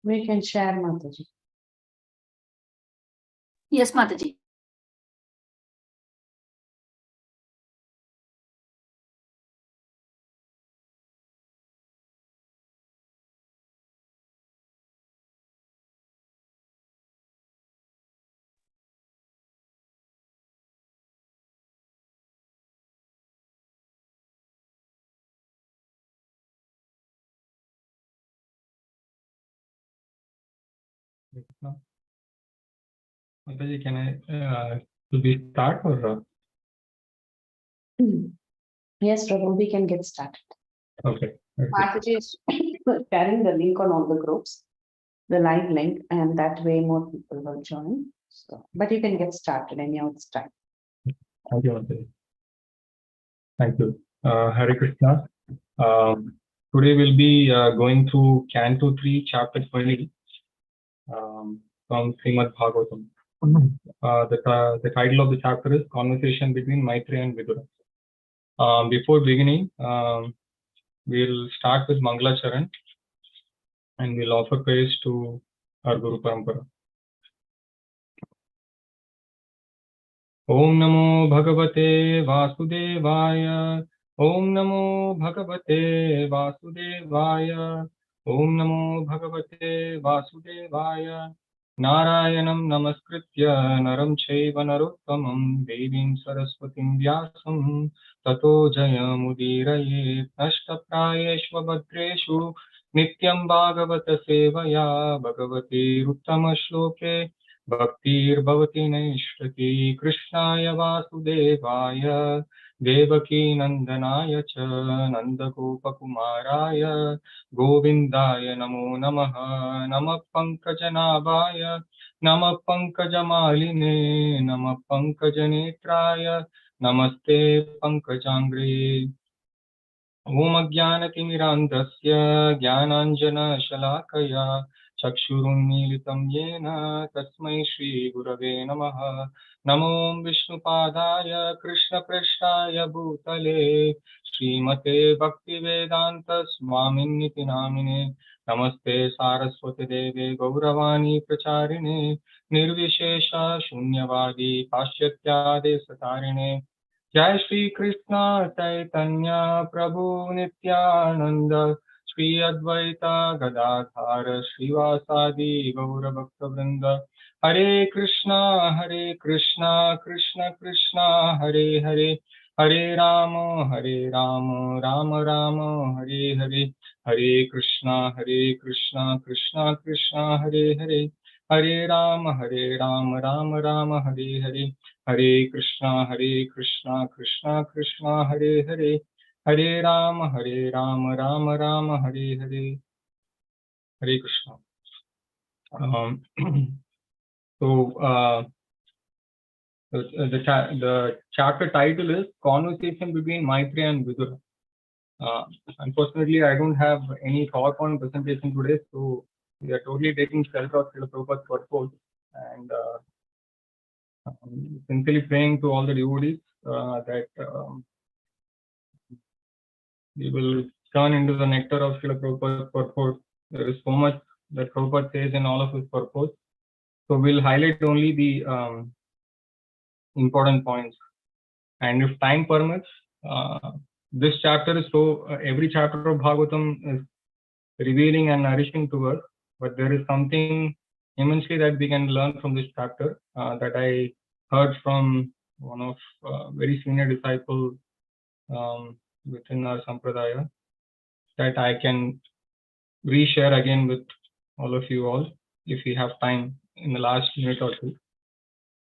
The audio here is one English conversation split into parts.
We can share, Mataji. Yes, Mataji. Mataji, can I do we start or? Yes, Prabhu, we can get started. Okay. Mataji is sharing the link on all the groups, the live link, and that way more people will join. So, but you can get started anyhow, it's time. Thank you, Mataji. Thank you. Hare Krishna. Today we'll be going through Canto 3, Chapter 20 from Srimad Bhaagvatam. The title of the chapter is Conversation between Maitreya and Vidura. Before beginning, we'll start with Mangala Charan and we'll offer praise to our Guru Parampara. Om Namo Bhagavate Vasudevaya. Om Namo Bhagavate Vasudevaya. Om Namo Bhagavate Vasudevaya. Narayanam Namaskritya Naram Chaiva Narottamam Devim Saraswatim Vyasam Tato Jayamudiraye Nashtaprayeshva Bhadreshu Nityam Bhagavata Sevaya Bhagavate Uttama Shloke Bhaktir Bhavati Naishrati Krishnaya Vasudevaya Devaki Nandanaya Cha Nandagopa Kumaraya Govindaya Namo Namaha Namah Pankajanabhaya Namah Pankajamaline Namah Pankajanetraya Namaste Pankajangre Om Jnanatimirandasya Jnananjana Shalakaya Chakshurunmilitam Yena Tasmai Shri Gurave Namaha Namo Vishnupadaya Krishna Prasthaya Bhutale Srimate Bhaktivedanta Swaminiti Namine Namaste Saraswati Deve Gauravani Pracharine Nirvishesha Shunyavadi Paschatyade Satarine Jai Shri Krishna Chaitanya Prabhu Nityananda Shri Advaita Gadadhara Srivasadi Gaura Bhakta Vrinda Hare Krishna Krishna Krishna Hare Hare Hare Rama Rama Rama Hare Hare Hare Krishna Krishna Krishna Hare Hare Hare Rama Rama Rama Hare Hare Hare Krishna Krishna Krishna Hare Hare Hare Rama Rama Rama Hare Hare Hare Krishna. The chapter title is Conversation between Maitreya and Vidura. Unfortunately, I don't have any PowerPoint presentation today, so we are totally taking shelter of Srila Prabhupada's purpose and sincerely praying to all the devotees that we will turn into the nectar of Srila Prabhupada's purpose. There is so much that Prabhupada says in all of his purpose. So we'll highlight only the important points. And if time permits, this chapter is every chapter of Bhagavatam is revealing and nourishing to us, but there is something immensely that we can learn from this chapter that I heard from one of very senior disciple within our Sampradaya that I can reshare again with all of you all if we have time in the last minute or two.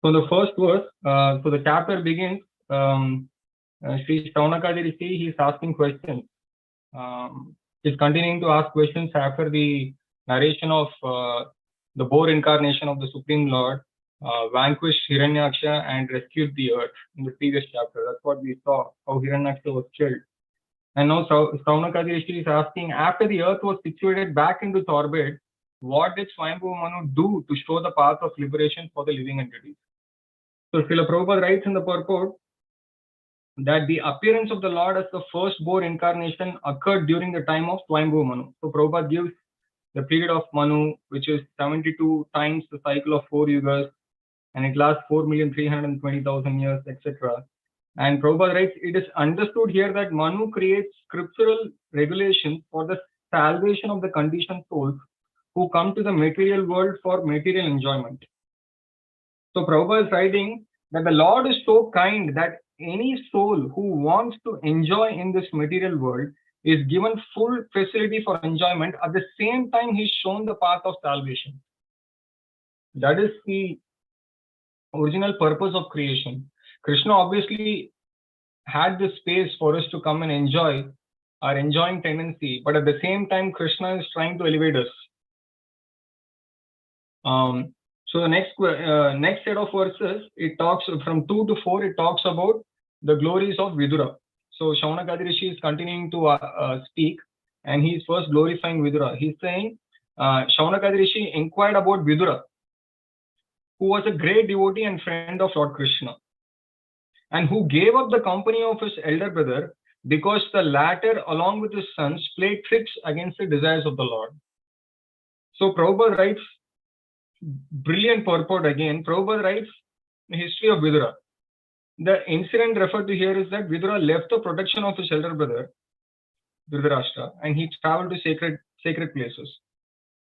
So the first verse, so the chapter begins, Sri Shaunaka Rishi, he is asking questions. He is continuing to ask questions after the narration of the boar incarnation of the Supreme Lord vanquished Hiranyaksha and rescued the earth in the previous chapter. That's what we saw, how Hiranyaksha was killed. And now Shaunaka Rishi is asking, after the earth was situated back into its orbit, what did Swayambhu Manu do to show the path of liberation for the living entities? So Srila Prabhupada writes in the purport that the appearance of the Lord as the first boar incarnation occurred during the time of Swayambhu Manu. So Prabhupada gives the period of Manu, which is 72 times the cycle of 4 yugas, and it lasts 4,320,000 years, etc. And Prabhupada writes, it is understood here that Manu creates scriptural regulations for the salvation of the conditioned souls who come to the material world for material enjoyment. So Prabhupada is writing that the Lord is so kind that any soul who wants to enjoy in this material world is given full facility for enjoyment. At the same time, he's shown the path of salvation. That is the original purpose of creation. Krishna obviously had the space for us to come and enjoy our enjoying tendency, but at the same time, Krishna is trying to elevate us. So the next set of verses, it talks from 2 to 4, it talks about the glories of Vidura. So Shaunaka Rishi is continuing to speak, and he's first glorifying Vidura. He's saying, Shaunaka Rishi inquired about Vidura, who was a great devotee and friend of Lord Krishna, and who gave up the company of his elder brother because the latter, along with his sons, played tricks against the desires of the Lord. So Prabhupada writes, brilliant purport again. Prabhupada writes the history of Vidura. The incident referred to here is that Vidura left the protection of his elder brother, Dhritarashtra, and he traveled to sacred places.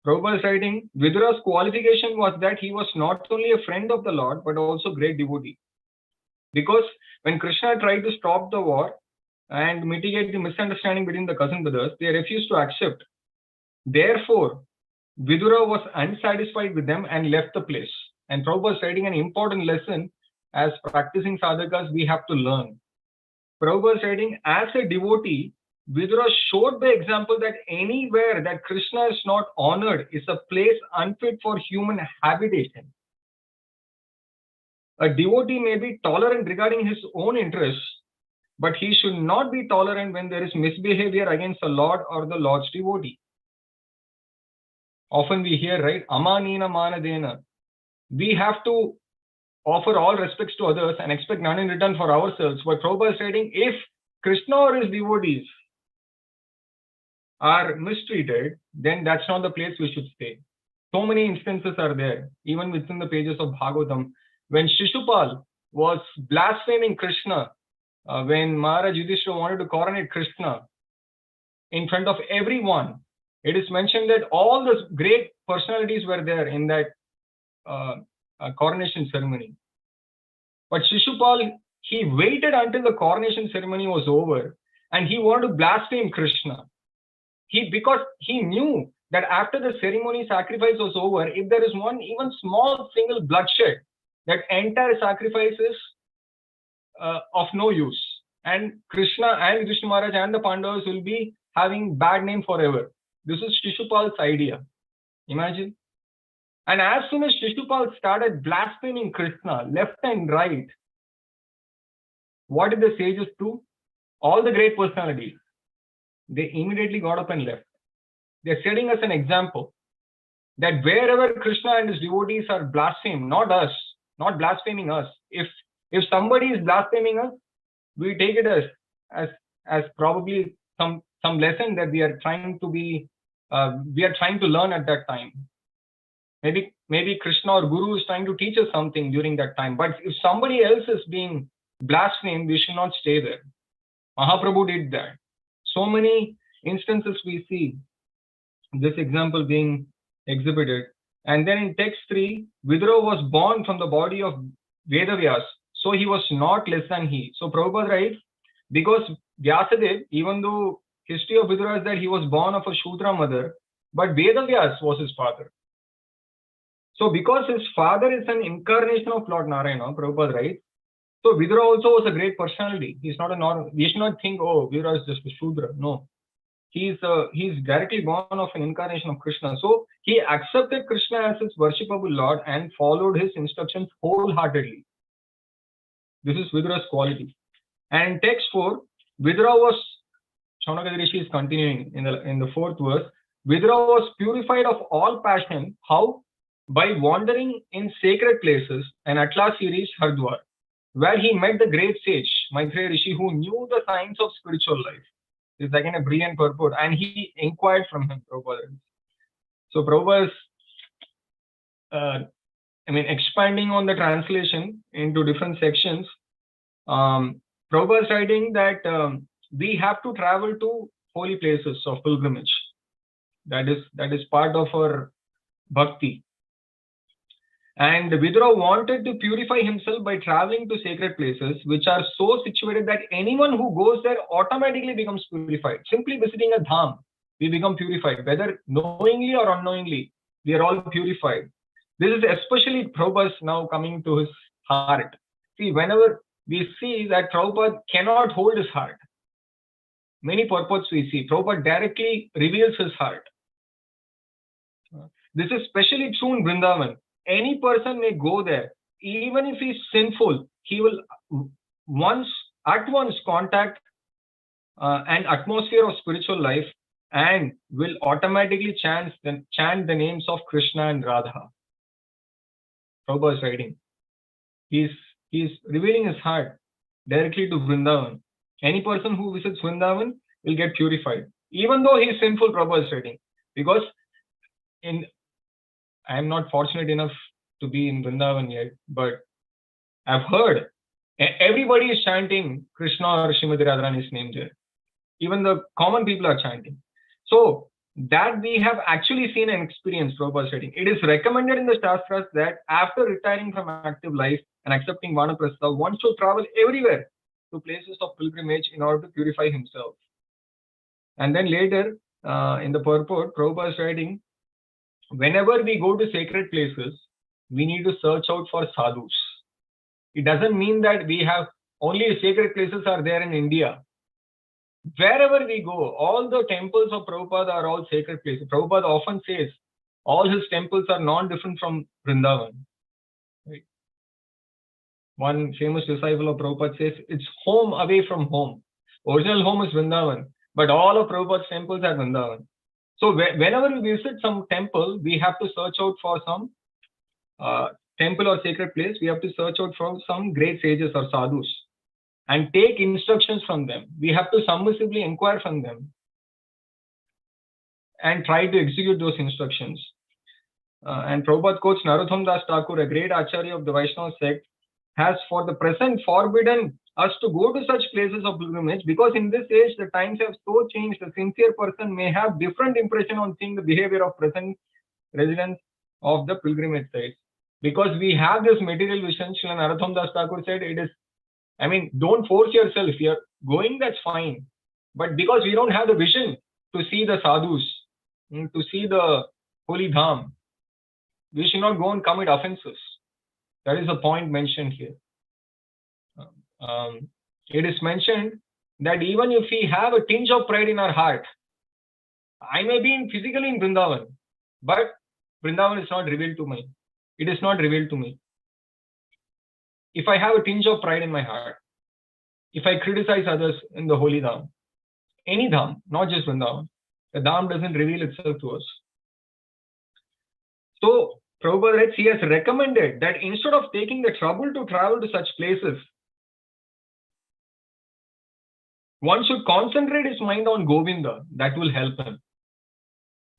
Prabhupada is writing, Vidura's qualification was that he was not only a friend of the Lord, but also great devotee. Because when Krishna tried to stop the war and mitigate the misunderstanding between the cousin brothers, they refused to accept. Therefore, Vidura was unsatisfied with them and left the place. And Prabhupada is writing an important lesson as practicing sadhakas we have to learn. Prabhupada is writing, as a devotee, Vidura showed the example that anywhere that Krishna is not honored is a place unfit for human habitation. A devotee may be tolerant regarding his own interests, but he should not be tolerant when there is misbehavior against the Lord or the Lord's devotee. Often we hear, right, Amanina Manadena. We have to offer all respects to others and expect none in return for ourselves. But Prabhupada is stating, if Krishna or his devotees are mistreated, then that's not the place we should stay. So many instances are there, even within the pages of Bhagavatam. When Shishupal was blaspheming Krishna, when Maharaj Yudhishthira wanted to coronate Krishna in front of everyone, it is mentioned that all the great personalities were there in that coronation ceremony. But Shishupal, he waited until the coronation ceremony was over and he wanted to blaspheme Krishna. Because he knew that after the ceremony sacrifice was over, if there is one even small single bloodshed, that entire sacrifice is of no use. And Krishna and Vishnu Maharaj and the Pandavas will be having bad name forever. This is Shishupal's idea. Imagine. And as soon as Shishupal started blaspheming Krishna left and right, what did the sages do? All the great personalities, they immediately got up and left. They're setting us an example that wherever Krishna and his devotees are blasphemed, not us, not blaspheming us. If somebody is blaspheming us, we take it as probably some lesson that we are trying to learn at that time. Maybe Krishna or Guru is trying to teach us something during that time. But if somebody else is being blasphemed, we should not stay there. Mahaprabhu did that. So many instances we see this example being exhibited. And then in text 3, Vidura was born from the body of Vedavyas, so he was not less than he. So Prabhupada writes, because Vyasadev, even though history of Vidura is that he was born of a Shudra mother, but Vedavyas was his father. So because his father is an incarnation of Lord Narayana, Prabhupada writes, so Vidura also was a great personality. He's not a normal. We should not think, oh, Vidura is just a Shudra. No. He's directly born of an incarnation of Krishna. So he accepted Krishna as his worshipable Lord and followed his instructions wholeheartedly. This is Vidura's quality. And in text 4, Vidura was, Shaunaka Rishi is continuing in the 4th verse, Vidura was purified of all passion. How? By wandering in sacred places, and at last he reached Hardwar, where he met the great sage, Maitreya Rishi, who knew the science of spiritual life. It's again a brilliant purport, and he inquired from him, Prabhupada. So Prabhupada's, expanding on the translation into different sections, Prabhupada is writing that we have to travel to holy places of pilgrimage. That is part of our bhakti. And Vidura wanted to purify himself by traveling to sacred places which are so situated that anyone who goes there automatically becomes purified. Simply visiting a dham, we become purified, whether knowingly or unknowingly, we are all purified. This is especially Prabhupada's now coming to his heart. See, whenever we see that Prabhupada cannot hold his heart, many purports we see, Prabhupada directly reveals his heart. This is especially true in Vrindavan. Any person may go there, even if he is sinful, he will at once contact an atmosphere of spiritual life and will automatically chant the names of Krishna and Radha. Prabhupada is writing. He is revealing his heart directly to Vrindavan. Any person who visits Vrindavan will get purified, even though he is sinful. Prabhupada is writing, because I am not fortunate enough to be in Vrindavan yet, but I've heard everybody is chanting Krishna or Srimati Radharani's name there. Even the common people are chanting. So that we have actually seen and experienced. Prabhupada is writing. It is recommended in the Shastras that after retiring from active life and accepting Vanaprastha, one should travel everywhere to places of pilgrimage in order to purify himself. And then later in the purport, Prabhupada is writing, whenever we go to sacred places, we need to search out for sadhus. It doesn't mean that we have only sacred places are there in India. Wherever we go, all the temples of Prabhupada are all sacred places. Prabhupada often says all his temples are non-different from Vrindavan. Right? One famous disciple of Prabhupada says it's home away from home. Original home is Vrindavan, but all of Prabhupada's temples are Vrindavan. So whenever we visit some temple, we have to search out for some temple or sacred place. We have to search out for some great sages or sadhus and take instructions from them. We have to submissively inquire from them and try to execute those instructions. And Prabhupada quotes Narottam Das Thakur, a great Acharya of the Vaishnava sect, has for the present forbidden us to go to such places of pilgrimage, because in this age the times have so changed, a sincere person may have different impression on seeing the behavior of present residents of the pilgrimage sites. Because we have this material vision, Srila Narottam Das Thakur said, don't force yourself. If you're going, that's fine. But because we don't have the vision to see the sadhus, to see the holy dham, we should not go and commit offenses. That is the point mentioned here. It is mentioned that even if we have a tinge of pride in our heart, I may be physically in Vrindavan, but Vrindavan is not revealed to me. It is not revealed to me. If I have a tinge of pride in my heart, if I criticize others in the holy dham, any dham, not just Vrindavan, the dham doesn't reveal itself to us. So Prabhupada writes, he has recommended that instead of taking the trouble to travel to such places, one should concentrate his mind on Govinda. That will help him.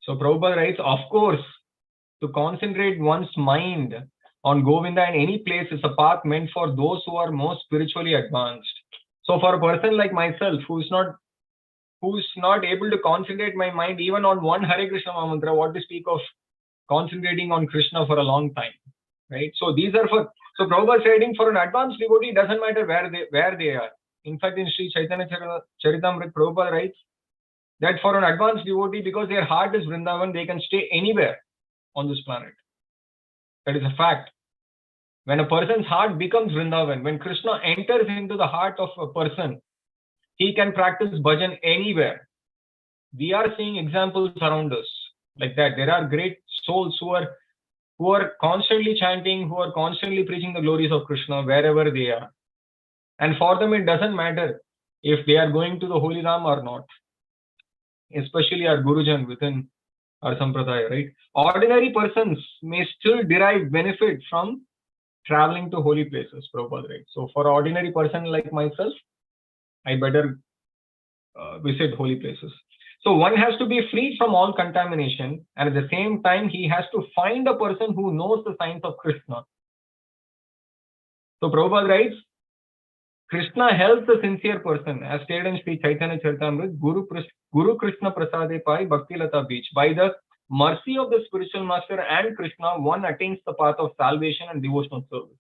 So Prabhupada writes, of course, to concentrate one's mind on Govinda in any place is a path meant for those who are most spiritually advanced. So for a person like myself, who's not able to concentrate my mind even on one Hare Krishna mantra, what to speak of concentrating on Krishna for a long time, right? So so Prabhupada is writing, for an advanced devotee, it doesn't matter where they are. In fact, in Sri Chaitanya Charitamrita, Prabhupada writes that for an advanced devotee, because their heart is Vrindavan, they can stay anywhere on this planet. That is a fact. When a person's heart becomes Vrindavan, when Krishna enters into the heart of a person, he can practice bhajan anywhere. We are seeing examples around us like that. There are great souls who are constantly chanting, who are constantly preaching the glories of Krishna wherever they are. And for them, it doesn't matter if they are going to the Holy Dham or not. Especially our Gurujan within our Sampradaya, right? Ordinary persons may still derive benefit from traveling to holy places, Prabhupada, right? So for an ordinary person like myself, I better visit holy places. So one has to be free from all contamination, and at the same time, he has to find a person who knows the signs of Krishna. So Prabhupada writes, Krishna helps the sincere person, as stated in Sri Chaitanya Charitamrita, Guru Krishna Prasade Pai Bhakti Lata Beach. By the mercy of the spiritual master and Krishna, one attains the path of salvation and devotional service.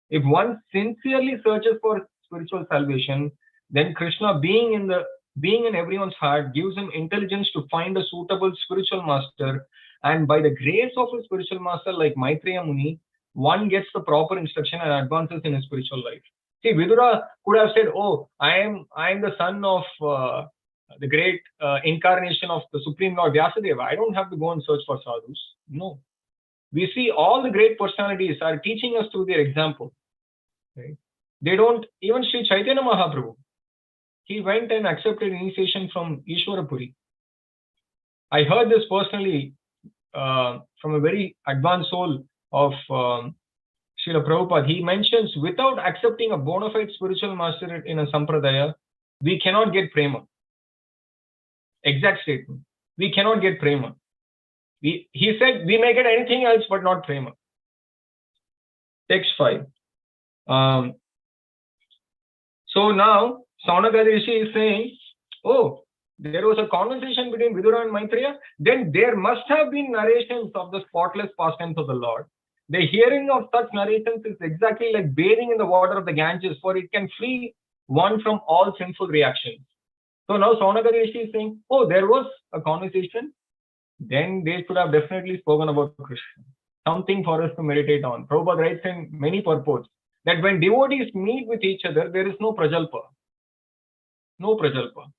If one sincerely searches for spiritual salvation, then Krishna, being in everyone's heart, gives him intelligence to find a suitable spiritual master, and by the grace of a spiritual master like Maitreya Muni, one gets the proper instruction and advances in his spiritual life. See, Vidura could have said, "Oh, I am the son of the great incarnation of the Supreme Lord Vyasadeva. I don't have to go and search for sadhus." No, we see all the great personalities are teaching us through their example. Right? They don't, even Sri Chaitanya Mahaprabhu, he went and accepted initiation from Ishwarapuri. I heard this personally from a very advanced soul of Srila Prabhupada. He mentions, without accepting a bona fide spiritual master in a sampradaya, we cannot get prema. Exact statement. We cannot get prema. He said, we may get anything else but not prema. Text 5. So now, Saunaka Rishi is saying, oh, there was a conversation between Vidura and Maitreya, then there must have been narrations of the spotless pastimes of the Lord. The hearing of such narrations is exactly like bathing in the water of the Ganges, for it can free one from all sinful reactions. So now Saunaka Rishi is saying, oh, there was a conversation, then they should have definitely spoken about Krishna. Something for us to meditate on. Prabhupada writes in many purports that when devotees meet with each other, there is no prajalpa. No prajalpa.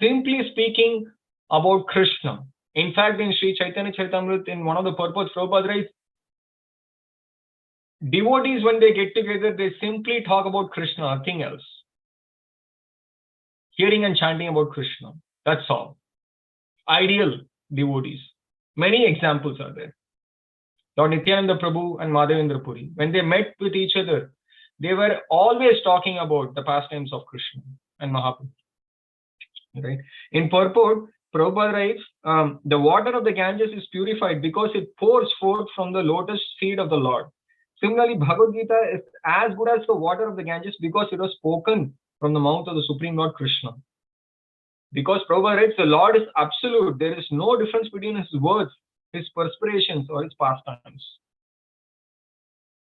Simply speaking about Krishna. In fact, in Sri Chaitanya Charitamrita, in one of the purports, Prabhupada writes, devotees, when they get together, they simply talk about Krishna, nothing else. Hearing and chanting about Krishna. That's all. Ideal devotees. Many examples are there. Lord Nityananda Prabhu and Madhavendra Puri, when they met with each other, they were always talking about the pastimes of Krishna and Mahaprabhu. Right? In purport, Prabhupada writes, the water of the Ganges is purified because it pours forth from the lotus feet of the Lord. Similarly, Bhagavad Gita is as good as the water of the Ganges because it was spoken from the mouth of the Supreme Lord Krishna. Because Prabhupada writes, the Lord is absolute. There is no difference between his words, his perspirations, or his pastimes.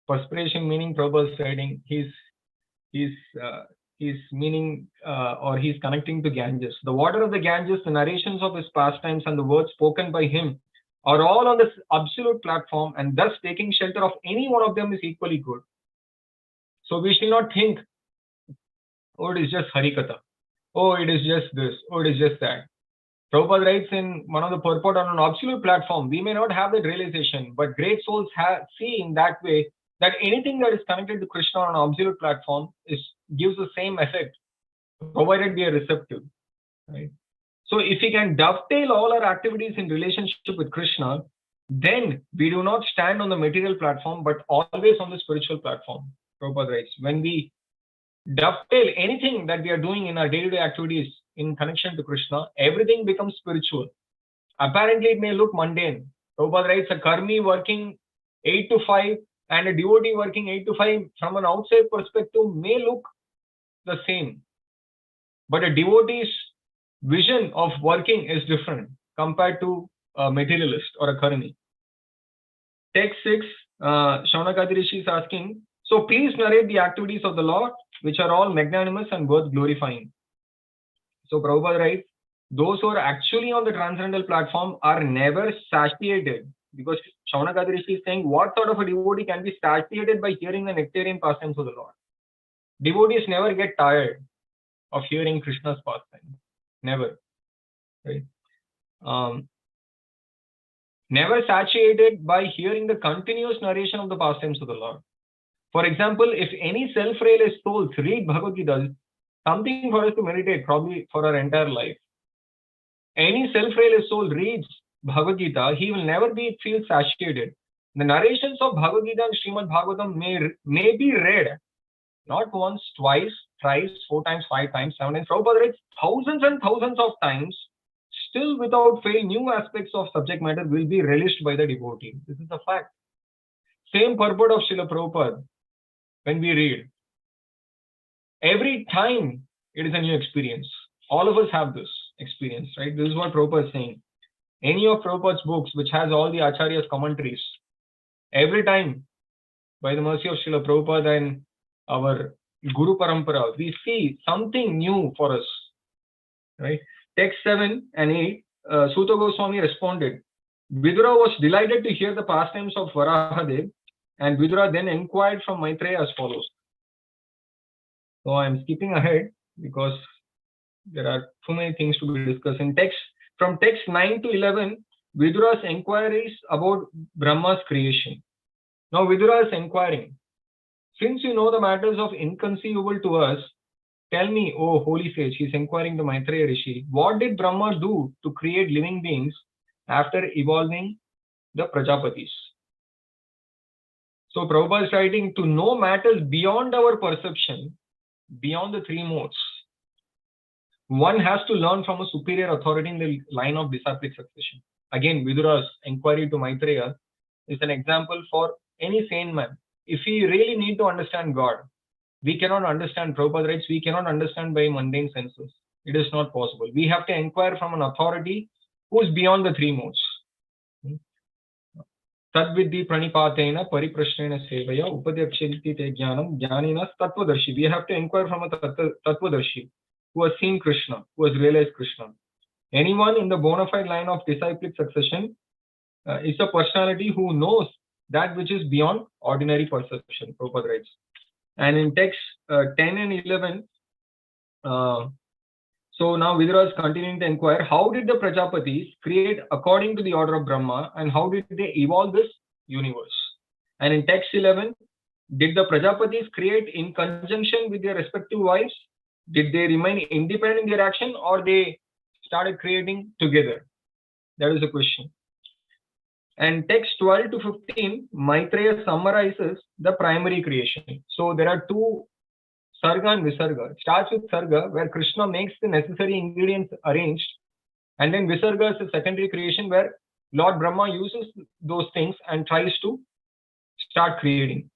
Perspiration meaning Prabhupada writing, he's meaning or he's connecting to Ganges. The water of the Ganges, the narrations of his pastimes, and the words spoken by him are all on this absolute platform, and thus taking shelter of any one of them is equally good. So we should not think, oh, it is just Harikatha. Oh, it is just this. Oh, it is just that. Prabhupada writes in one of the purport, on an absolute platform, we may not have that realization, but great souls see in that way that anything that is connected to Krishna on an absolute platform gives the same effect, provided we are receptive. Right? So if we can dovetail all our activities in relationship with Krishna, then we do not stand on the material platform, but always on the spiritual platform. Prabhupada writes, when we dovetail anything that we are doing in our day-to-day activities in connection to Krishna, everything becomes spiritual. Apparently, it may look mundane. Prabhupada writes, a karmi working 8 to 5 and a devotee working 8 to 5 from an outside perspective may look the same. But a devotee's vision of working is different compared to a materialist or a karmi. Text 6, Shaunaka Rishi is asking, so please narrate the activities of the Lord, which are all magnanimous and worth glorifying. So Prabhupada writes, those who are actually on the transcendental platform are never satiated. Because Shaunaka Rishi is saying, what sort of a devotee can be satiated by hearing the nectarian pastimes of the Lord? Devotees never get tired of hearing Krishna's pastimes. Never. Right? Never satiated by hearing the continuous narration of the pastimes of the Lord. For example, if any self-realized souls read Bhagavad Gita, something for us to meditate probably for our entire life. Any self-realized soul reads Bhagavad Gita, he will never feel satiated. The narrations of Bhagavad Gita and Srimad Bhagavatam may be read not once, twice, thrice, 4 times, 5 times, 7 times. Prabhupada writes thousands and thousands of times. still without fail, new aspects of subject matter will be relished by the devotee. This is a fact. Same purport of Srila Prabhupada when we read. Every time it is a new experience. All of us have this experience, right? This is what Prabhupada is saying. Any of Prabhupada's books which has all the Acharya's commentaries, every time, by the mercy of Srila Prabhupada and our Guru Parampara, we see something new for us, right? Text 7 and 8, Suta Goswami responded, Vidura was delighted to hear the pastimes of Varahadev, and Vidura then inquired from Maitreya as follows. So I am skipping ahead because there are too many things to be discussed. In text, from text 9 to 11, Vidura's inquiries about Brahma's creation. Now Vidura is inquiring, since you know the matters of inconceivable to us, tell me, oh holy sage, he's inquiring to Maitreya Rishi, what did Brahma do to create living beings after evolving the Prajapatis? So Prabhupada is writing, to know matters beyond our perception, beyond the three modes, one has to learn from a superior authority in the line of disciplic succession. Again, Vidura's inquiry to Maitreya is an example for any sane man. If we really need to understand God, we cannot understand, Prabhupada writes, we cannot understand by mundane senses. It is not possible. We have to inquire from an authority who is beyond the three modes. Tadvidhi pranipatena pariprashnena sevaya upadyakshanti te jnanam jnaninas tattvadarshi. We have to inquire from a tattvadarshi who has seen Krishna, who has realized Krishna. Anyone in the bona fide line of disciplic succession is a personality who knows that which is beyond ordinary perception, Prabhupada writes. And in text 10 and 11, so now Vidura is continuing to inquire, how did the Prajapatis create according to the order of Brahma, and how did they evolve this universe? And in text 11, did the Prajapatis create in conjunction with their respective wives? Did they remain independent in their action, or they started creating together? That is the question. And text 12 to 15, Maitreya summarizes the primary creation. So there are two, Sarga and Visarga. It starts with Sarga, where Krishna makes the necessary ingredients arranged, and then Visarga is a secondary creation where Lord Brahma uses those things and tries to start creating.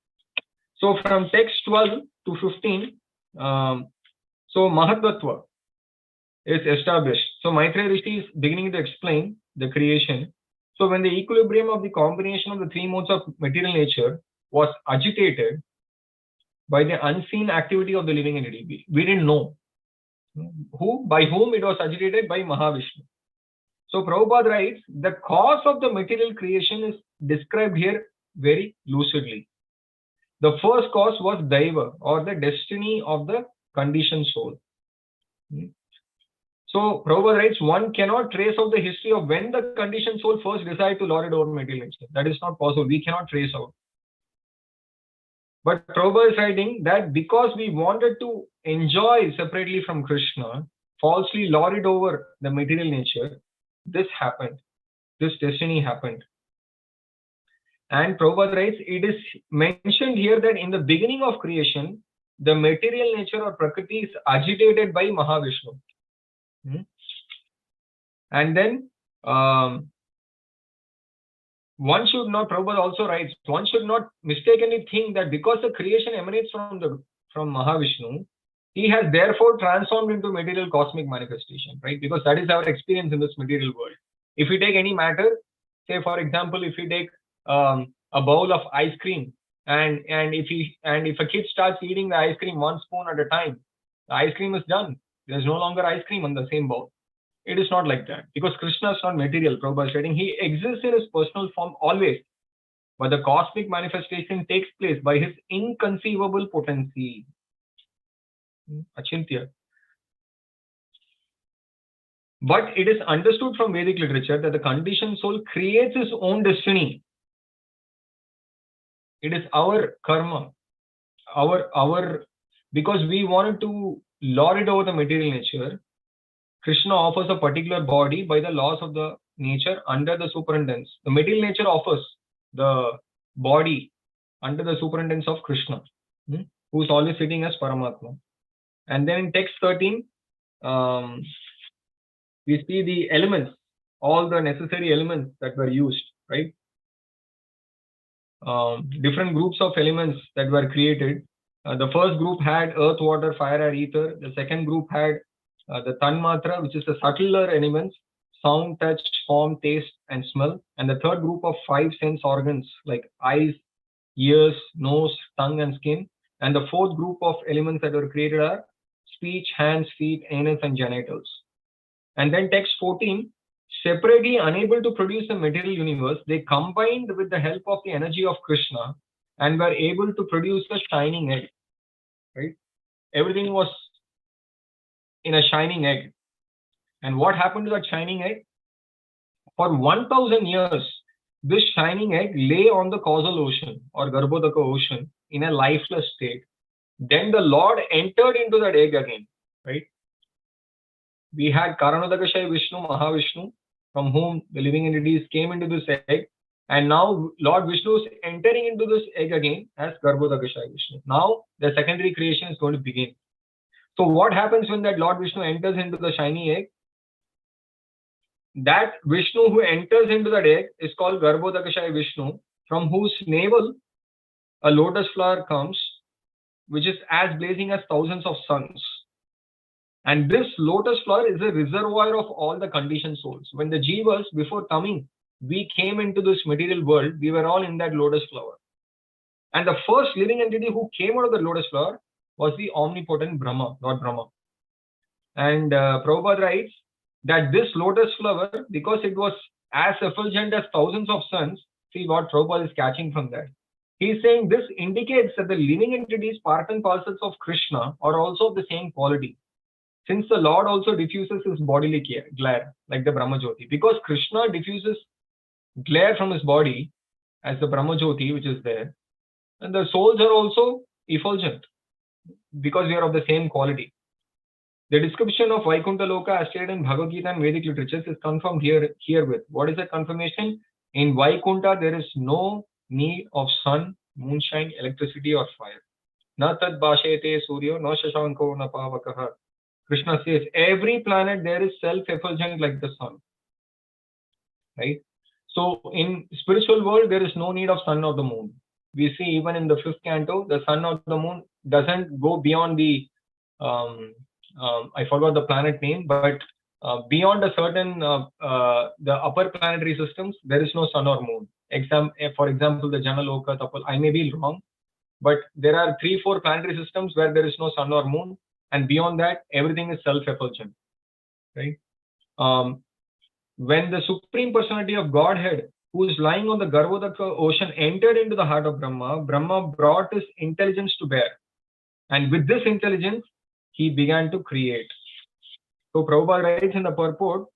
So from text 12 to 15, so Mahatvatva is established. So Maitreya Rishi is beginning to explain the creation. So when the equilibrium of the combination of the three modes of material nature was agitated by the unseen activity of the living entity, we didn't know by whom it was agitated, by Mahavishnu. So Prabhupada writes, the cause of the material creation is described here very lucidly. The first cause was Daiva, or the destiny of the conditioned soul. So Prabhupada writes, one cannot trace out the history of when the conditioned soul first decided to lord it over material nature. That is not possible. We cannot trace out. But Prabhupada is writing that because we wanted to enjoy separately from Krishna, falsely lord it over the material nature, this happened. This destiny happened. And Prabhupada writes, it is mentioned here that in the beginning of creation, the material nature or Prakriti is agitated by Mahavishnu. And then one should not, Prabhupada also writes, one should not mistakenly think that because the creation emanates from Mahavishnu, he has therefore transformed into material cosmic manifestation, right? Because that is our experience in this material world. If we take any matter, say for example, if we take a bowl of ice cream, and if a kid starts eating the ice cream one spoon at a time, the ice cream is done. There's no longer ice cream on the same bowl. It is not like that, because Krishna is not material. Prabhupada is stating he exists in his personal form always, but the cosmic manifestation takes place by his inconceivable potency. Achintya. But it is understood from Vedic literature that the conditioned soul creates his own destiny. It is our karma, because we wanted to lord it over the material nature. Krishna offers a particular body by the laws of the nature under the superintendence. The material nature offers the body under the superintendence of Krishna, who is always sitting as Paramatma. And then in text 13, we see the elements, all the necessary elements that were used, right? Different groups of elements that were created. The first group had earth, water, fire, air, ether. The second group had the tanmatra, which is the subtler elements, sound, touch, form, taste, and smell. And the third group of 5 sense organs like eyes, ears, nose, tongue, and skin. And the fourth group of elements that were created are speech, hands, feet, anus, and genitals. And then text 14, separately unable to produce a material universe, they combined with the help of the energy of Krishna and were able to produce a shining egg, right? Everything was in a shining egg. And what happened to that shining egg? For 1000 years, this shining egg lay on the causal ocean or Garbhodaka ocean in a lifeless state. Then the Lord entered into that egg again, right? We had Karanodakashaya Vishnu, Mahavishnu, from whom the living entities came into this egg. And now Lord Vishnu is entering into this egg again as Garbhodakashaya Vishnu. Now the secondary creation is going to begin. So what happens when that Lord Vishnu enters into the shiny egg? That Vishnu who enters into that egg is called Garbhodakashaya Vishnu, from whose navel a lotus flower comes, which is as blazing as thousands of suns. And this lotus flower is a reservoir of all the conditioned souls. When the jivas, before coming, we came into this material world, we were all in that lotus flower. And the first living entity who came out of the lotus flower was the omnipotent Brahma, Lord Brahma. And Prabhupada writes that this lotus flower, because it was as effulgent as thousands of suns, see what Prabhupada is catching from that. He's saying this indicates that the living entities, part and parcels of Krishna, are also of the same quality. Since the Lord also diffuses his bodily glare, like the Brahma Jyoti. Because Krishna diffuses glare from his body as the Brahma Jyoti, which is there, and the souls are also effulgent because we are of the same quality. The description of Vaikuntha Loka as stated in Bhagavad Gita and Vedic literatures is confirmed herewith. What is that confirmation? In Vaikuntha, there is no need of sun, moonshine, electricity, or fire. Na tad bhashete suryo, na shashanko, na pavakaha. Krishna says every planet there is self-effulgent like the sun, right? So in spiritual world there is no need of sun or the moon. We see even in the 5th canto, the sun or the moon doesn't go beyond the I forgot the planet name, but beyond a certain the upper planetary systems, there is no sun or moon. For example, the Janaloka, Tapal. I may be wrong, but there are 3-4 planetary systems where there is no sun or moon. And beyond that, everything is self-effulgent, right? When the Supreme Personality of Godhead, who is lying on the Garbhodaka ocean, entered into the heart of Brahma, Brahma brought his intelligence to bear. And with this intelligence, he began to create. So Prabhupada writes in the purport,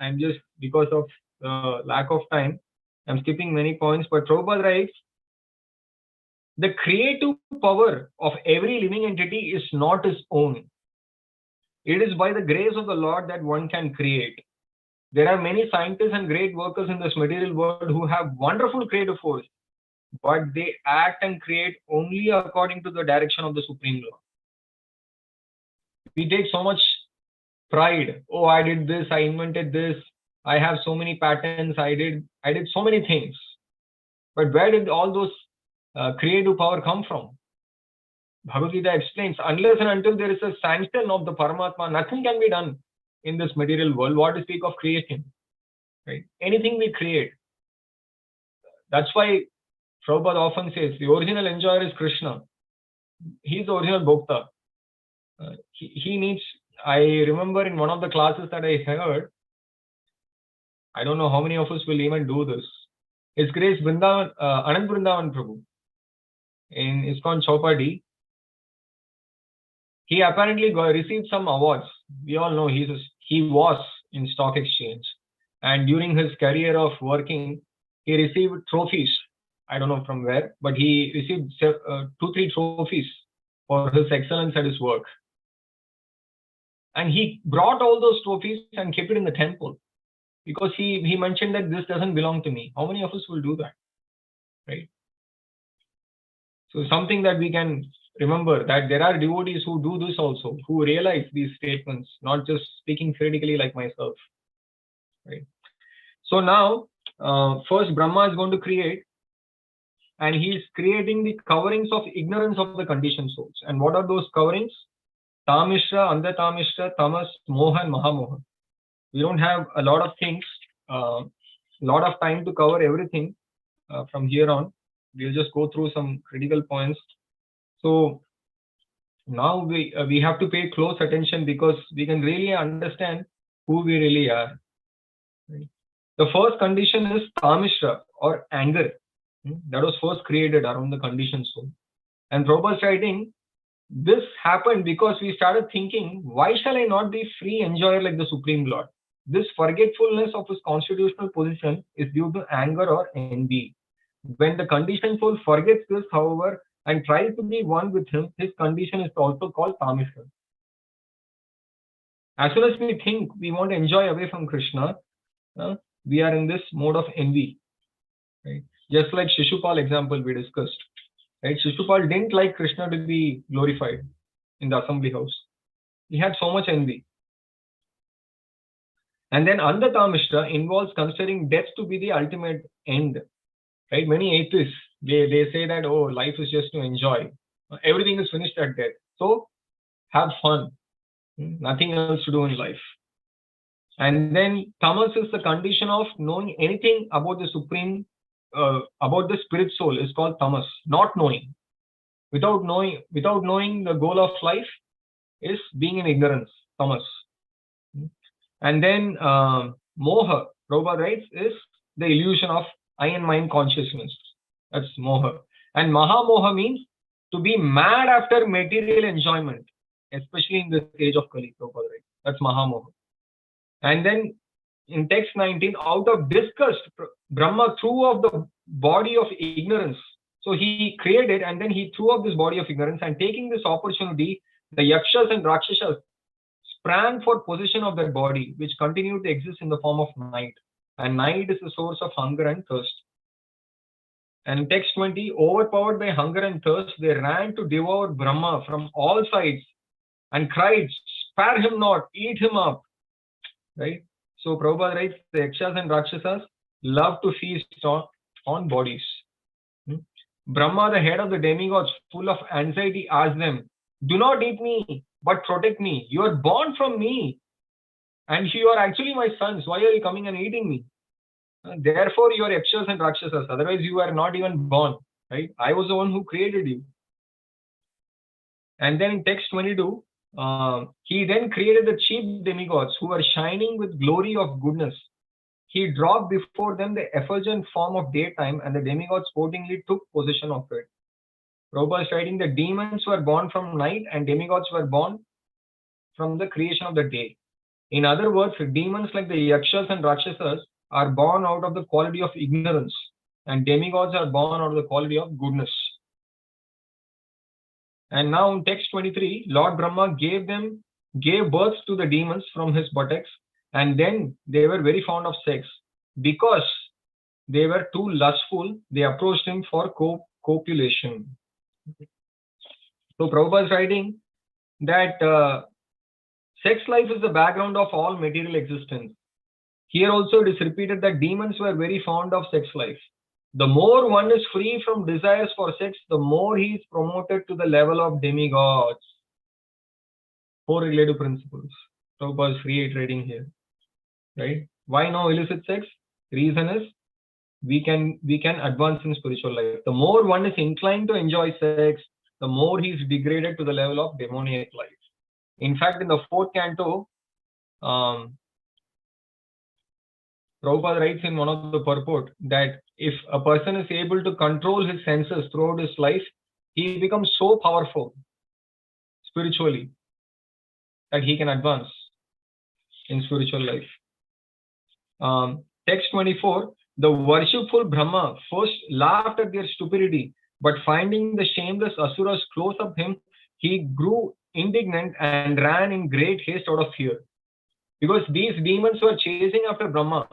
I'm just, because of lack of time, I'm skipping many points, but Prabhupada writes, the creative power of every living entity is not his own. It is by the grace of the Lord that one can create. There are many scientists and great workers in this material world who have wonderful creative force, but they act and create only according to the direction of the Supreme Law. We take so much pride. Oh, I did this, I invented this, I have so many patents, I did so many things. But where did all those creative power come from? Bhagavad Gita explains, unless and until there is a sanction of the Paramatma, nothing can be done in this material world. What to speak of creating, right? Anything we create. That's why Prabhupada often says the original enjoyer is Krishna. He's the original Bhokta. He needs, I remember in one of the classes that I heard, I don't know how many of us will even do this. His Grace Vrindavan, Anand Vrindavan Prabhu in ISKCON Chowpatty, he apparently received some awards. We all know he was in stock exchange, and during his career of working, he received trophies. I don't know from where, but he received 2-3 trophies for his excellence at his work. And he brought all those trophies and kept it in the temple, because he mentioned that this doesn't belong to me. How many of us will do that, right? So something that we can remember that there are devotees who do this also, who realize these statements, not just speaking theoretically like myself. Right. So now, first Brahma is going to create, and he is creating the coverings of ignorance of the conditioned souls. And what are those coverings? Tamishra, Andatamisra, Tamas, Moha, and Mahamoha. We don't have a lot of things, a lot of time to cover everything from here on. We'll just go through some critical points. So now we have to pay close attention, because we can really understand who we really are. Right? The first condition is Tamishra, or anger. That was first created around the conditioned soul. And Prabhupada is writing, this happened because we started thinking, why shall I not be free enjoyer like the Supreme Lord? This forgetfulness of his constitutional position is due to anger or envy. When the conditioned soul forgets this, however, and tries to be one with him, his condition is also called Tamishra. As soon as we think we want to enjoy away from Krishna, we are in this mode of envy. Right? Just like Shishupal example we discussed. Right? Shishupal didn't like Krishna to be glorified in the assembly house. He had so much envy. And then Andatamisra involves considering death to be the ultimate end. Right? Many atheists, they say that, oh, life is just to enjoy. Everything is finished at death. So have fun. Nothing else to do in life. And then tamas is the condition of knowing anything about the supreme, about the spirit soul is called tamas. Not knowing. Without knowing the goal of life is being in ignorance, tamas. And then moha, Prabhupada writes, is the illusion of I and mind consciousness. That's moha. And mahamoha means to be mad after material enjoyment, especially in this age of Kali, Prabhupada writes. That's mahamoha. And then in text 19, out of disgust, Brahma threw off the body of ignorance. So he created, and then he threw off this body of ignorance, and taking this opportunity, the yakshas and rakshasas sprang for possession of that body, which continued to exist in the form of night. And night is the source of hunger and thirst. And in text 20, overpowered by hunger and thirst, they ran to devour Brahma from all sides and cried, spare him not, eat him up. Right? So Prabhupada writes, the yakshas and rakshasas love to feast on bodies. Brahma, the head of the demigods, full of anxiety, asked them, do not eat me, but protect me. You are born from me, and you are actually my sons. Why are you coming and eating me? Therefore, you are yakshas and rakshasas. Otherwise, you are not even born. Right? I was the one who created you. And then in text 22, he then created the chief demigods who were shining with glory of goodness. He dropped before them the effulgent form of daytime, and the demigods sportingly took possession of it. Prabhupada is writing the demons were born from night and demigods were born from the creation of the day. In other words, demons like the yakshas and rakshasas are born out of the quality of ignorance, and demigods are born out of the quality of goodness. And now in text 23, Lord Brahma gave birth to the demons from his buttocks, and then they were very fond of sex. Because they were too lustful, they approached him for copulation. So Prabhupada is writing that sex life is the background of all material existence. Here also it is repeated that demons were very fond of sex life. The more one is free from desires for sex, the more he is promoted to the level of demigods. 4 relative principles. Prabhupada is reiterating here. Right? Why no illicit sex? Reason is we can advance in spiritual life. The more one is inclined to enjoy sex, the more he is degraded to the level of demoniac life. In fact, in the 4th canto, Prabhupada writes in one of the purport that if a person is able to control his senses throughout his life, he becomes so powerful spiritually that he can advance in spiritual life. Text 24, the worshipful Brahma first laughed at their stupidity, but finding the shameless asuras close up him, he grew indignant and ran in great haste out of fear. Because these demons were chasing after Brahma,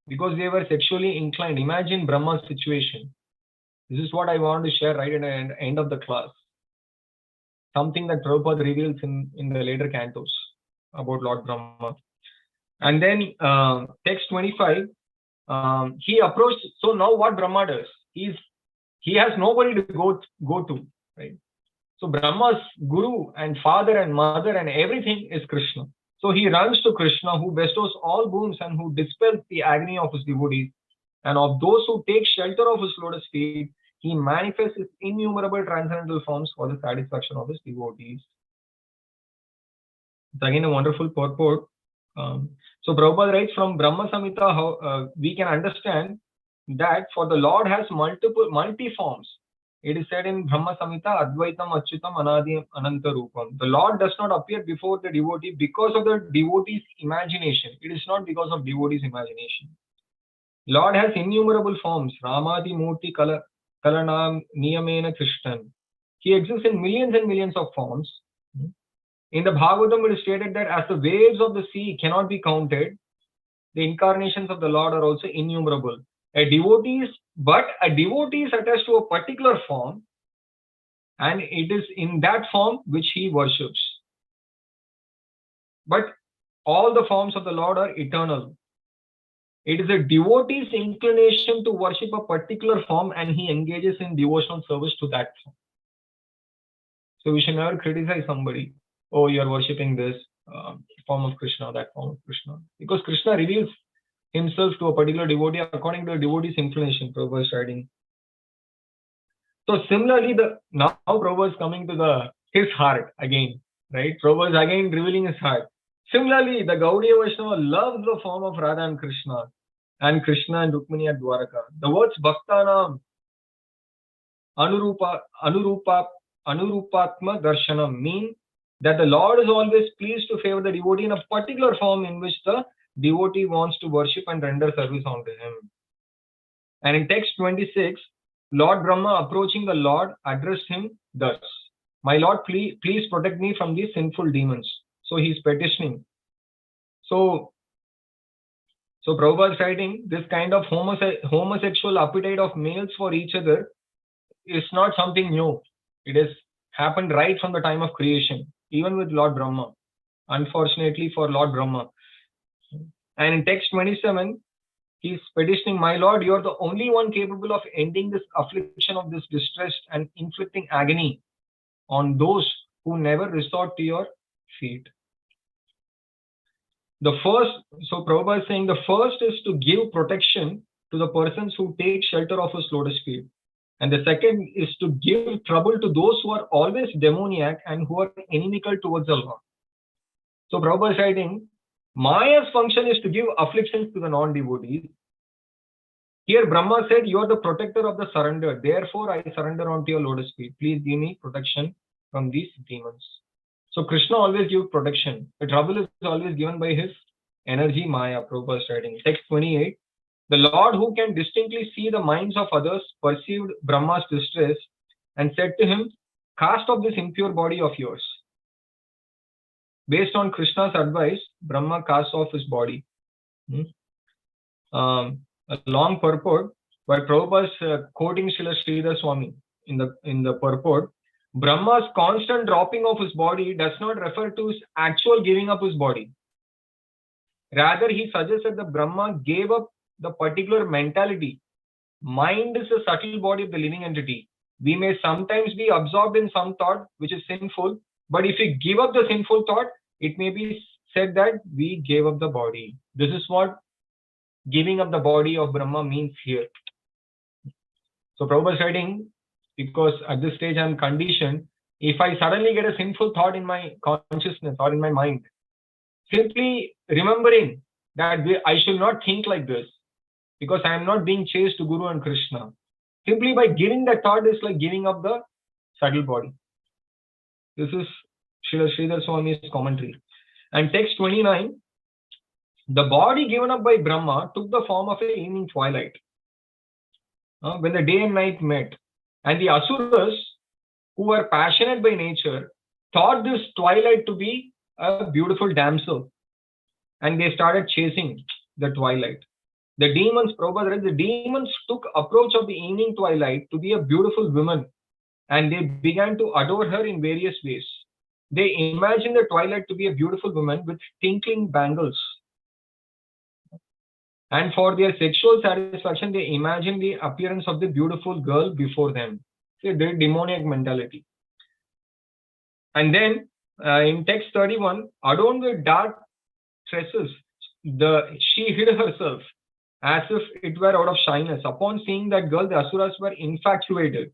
because they were sexually inclined. Imagine Brahma's situation. This is what I want to share right at the end of the class. something that Prabhupada reveals in the later cantos about Lord Brahma. And then text 25, he approached. So now what Brahma does? He has nobody to go to, right? So Brahma's guru and father and mother and everything is Krishna. So he runs to Krishna, who bestows all boons and who dispels the agony of his devotees. And of those who take shelter of his lotus feet, he manifests his innumerable transcendental forms for the satisfaction of his devotees. It's again a wonderful purport. So Prabhupada writes from Brahma Samhita how we can understand that for the Lord has multi forms. It is said in Brahma Samhita, Advaitam Achyutam Anadi Ananta Rupam. The Lord does not appear before the devotee because of the devotee's imagination. It is not because of devotee's imagination. Lord has innumerable forms. Ramadi Murti Kalanam Niyamena Krishnan. He exists in millions and millions of forms. In the Bhagavatam, it is stated that as the waves of the sea cannot be counted, the incarnations of the Lord are also innumerable. A devotee is attached to a particular form, and it is in that form which he worships. But all the forms of the Lord are eternal. It is a devotee's inclination to worship a particular form, and he engages in devotional service to that form. So we should never criticize somebody. Oh, you are worshipping this form of Krishna, that form of Krishna. Because Krishna reveals himself to a particular devotee according to the devotee's inclination, Prabhupada is writing. So similarly, now Prabhupada is coming to his heart again, right? Prabhupada is again revealing his heart. Similarly, the Gaudiya Vaishnava loves the form of Radha and Krishna and Rukmini at Dwaraka. The words Bhaktanam Anurupatma Darshanam mean that the Lord is always pleased to favor the devotee in a particular form in which the devotee wants to worship and render service unto him. And in text 26, Lord Brahma approaching the Lord addressed him thus: My Lord, please protect me from these sinful demons. So he's petitioning. So Prabhupada is writing, this kind of homosexual appetite of males for each other is not something new. It has happened right from the time of creation, even with Lord Brahma. Unfortunately for Lord Brahma. And in text 27, he's petitioning, My Lord, you are the only one capable of ending this affliction of this distress and inflicting agony on those who never resort to your feet. So Prabhupada is saying the first is to give protection to the persons who take shelter of his lotus feet. And the second is to give trouble to those who are always demoniac and who are inimical towards the Lord. So Prabhupada is writing, Maya's function is to give afflictions to the non-devotees. Here Brahma said, you are the protector of the surrendered. Therefore, I surrender onto your lotus feet. Please give me protection from these demons. So Krishna always gives protection. The trouble is always given by his energy, Maya. Prabhupada is writing. Text 28. The Lord, who can distinctly see the minds of others, perceived Brahma's distress and said to him, Cast off this impure body of yours. Based on Krishna's advice, Brahma casts off his body. A long purport, but Prabhupada is quoting Srila Sridhar Swami in the purport. Brahma's constant dropping of his body does not refer to his actual giving up his body. Rather, he suggests that the Brahma gave up the particular mentality. Mind is the subtle body of the living entity. We may sometimes be absorbed in some thought which is sinful, but if we give up the sinful thought, it may be said that we gave up the body. This is what giving up the body of Brahma means here. So Prabhupada is writing, because at this stage I am conditioned, if I suddenly get a sinful thought in my consciousness or in my mind, simply remembering that I should not think like this, because I am not being chased to Guru and Krishna. Simply by giving that thought is like giving up the subtle body. This is Srila Sridhar Swami's commentary. And text 29, the body given up by Brahma took the form of an evening twilight. When the day and night met, and the Asuras, who were passionate by nature, thought this twilight to be a beautiful damsel, and they started chasing the twilight. The demons, Prabhupada, the demons took approach of the evening twilight to be a beautiful woman and they began to adore her in various ways. They imagined the twilight to be a beautiful woman with tinkling bangles. And for their sexual satisfaction, they imagined the appearance of the beautiful girl before them. So their demoniac mentality. And then in text 31, adorned with dark tresses, she hid herself as if it were out of shyness. Upon seeing that girl, the Asuras were infatuated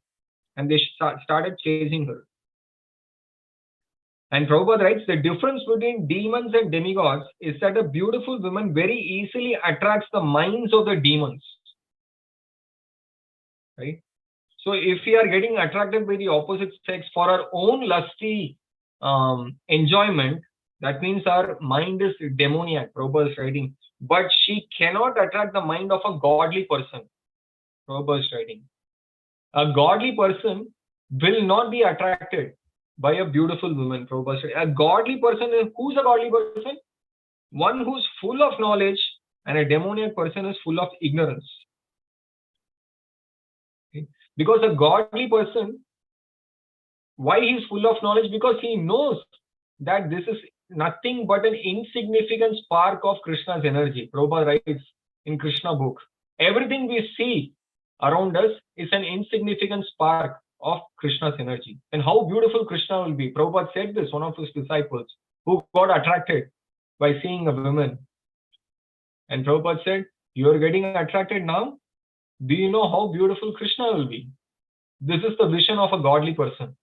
and they started chasing her. And Prabhupada writes, the difference between demons and demigods is that a beautiful woman very easily attracts the minds of the demons. Right? So if we are getting attracted by the opposite sex for our own lusty enjoyment, that means our mind is demoniac, Prabhupada is writing. But she cannot attract the mind of a godly person, Prabhupada is writing. A godly person will not be attracted by a beautiful woman, Prabhupada said. A godly person, who's a godly person? One who's full of knowledge, and a demoniac person is full of ignorance. Okay? Because a godly person, why he's full of knowledge? Because he knows that this is nothing but an insignificant spark of Krishna's energy. Prabhupada writes in Krishna book. Everything we see around us is an insignificant spark of Krishna's energy. And how beautiful Krishna will be. Prabhupada said this, one of his disciples, who got attracted by seeing a woman. And Prabhupada said, you are getting attracted now? Do you know how beautiful Krishna will be? This is the vision of a godly person.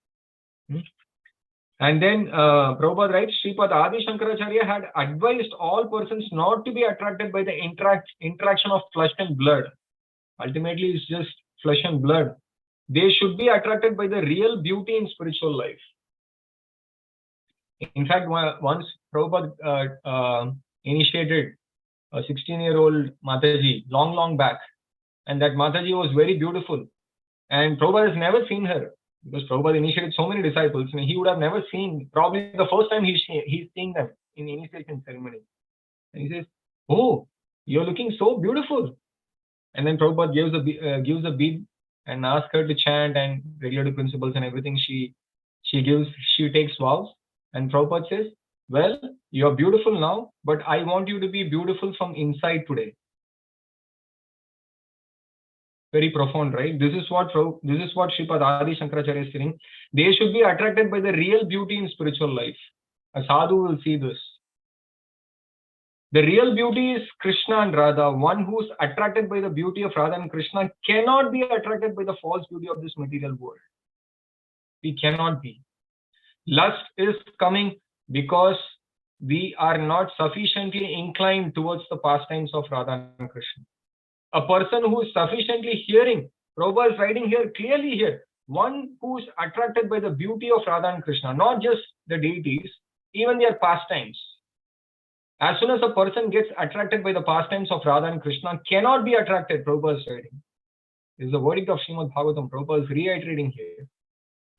And then Prabhupada writes, Sripad Adi Shankaracharya had advised all persons not to be attracted by the interaction of flesh and blood. Ultimately, it's just flesh and blood. They should be attracted by the real beauty in spiritual life. In fact, once Prabhupada initiated a 16-year-old Mataji long back, and that Mataji was very beautiful. And Prabhupada has never seen her, because Prabhupada initiated so many disciples, and he would have never seen, probably the first time he's seeing them in the initiation ceremony. And he says, oh, you're looking so beautiful. And then Prabhupada gives a bead and asks her to chant and regular principles and everything. She takes vows. And Prabhupada says, well, you're beautiful now, but I want you to be beautiful from inside today. Very profound, right? This is what Sripad Adi Shankaracharya is saying. They should be attracted by the real beauty in spiritual life. A sadhu will see this. The real beauty is Krishna and Radha. One who's attracted by the beauty of Radha and Krishna cannot be attracted by the false beauty of this material world. We cannot be. Lust is coming because we are not sufficiently inclined towards the pastimes of Radha and Krishna. A person who is sufficiently hearing, Prabhupada is writing here clearly here, one who is attracted by the beauty of Radha and Krishna, not just the deities, even their pastimes. As soon as a person gets attracted by the pastimes of Radha and Krishna, cannot be attracted, Prabhupada is writing. This is the verdict of Srimad Bhaagvatam. Prabhupada is reiterating here.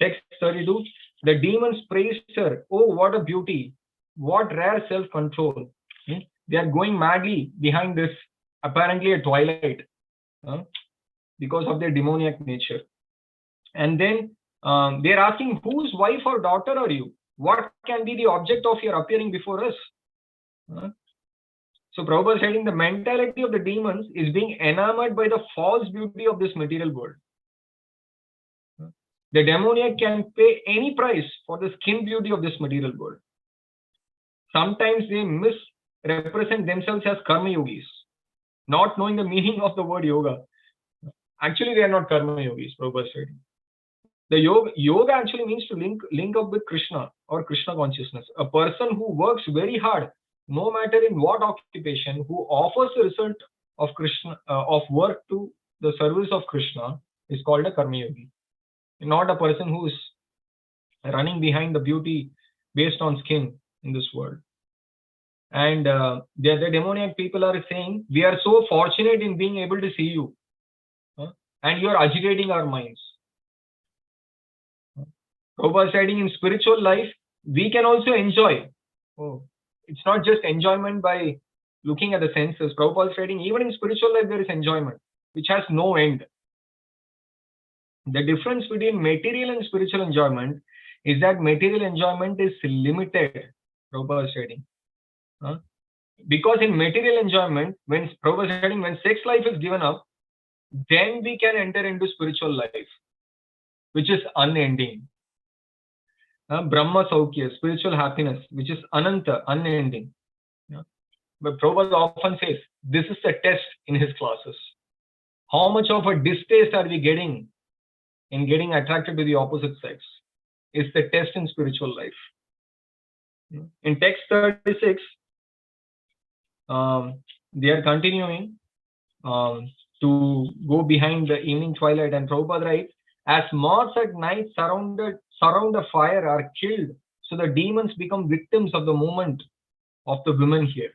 Text 32, the demons praised her. Oh, what a beauty. What rare self-control. They are going madly behind this, apparently a twilight, because of their demoniac nature. And then they are asking, whose wife or daughter are you? What can be the object of your appearing before us? So Prabhupada is saying the mentality of the demons is being enamored by the false beauty of this material world. The demoniac can pay any price for the skin beauty of this material world. Sometimes they misrepresent themselves as karma yogis, not knowing the meaning of the word yoga. Actually, they are not karma yogis, Prabhupada said. The yoga actually means to link up with Krishna or Krishna consciousness. A person who works very hard, no matter in what occupation, who offers the result of Krishna of work to the service of Krishna is called a karma yogi. Not a person who is running behind the beauty based on skin in this world. And the demoniac people are saying, we are so fortunate in being able to see you. And you are agitating our minds. Prabhupada is saying in spiritual life, we can also enjoy. Oh, it's not just enjoyment by looking at the senses. Prabhupada is saying even in spiritual life there is enjoyment, which has no end. The difference between material and spiritual enjoyment is that material enjoyment is limited, Prabhupada is stating. Because in material enjoyment, when Prabhupada is stating, when sex life is given up, then we can enter into spiritual life, which is unending. Brahma Saukya, spiritual happiness, which is Ananta, unending. But Prabhupada often says, this is the test in his classes. How much of a distaste are we getting in getting attracted to the opposite sex? Is the test in spiritual life. In text 36, they are continuing to go behind the evening twilight, and Prabhupada writes, as moths at night surround the fire are killed, so the demons become victims of the movement of the women here.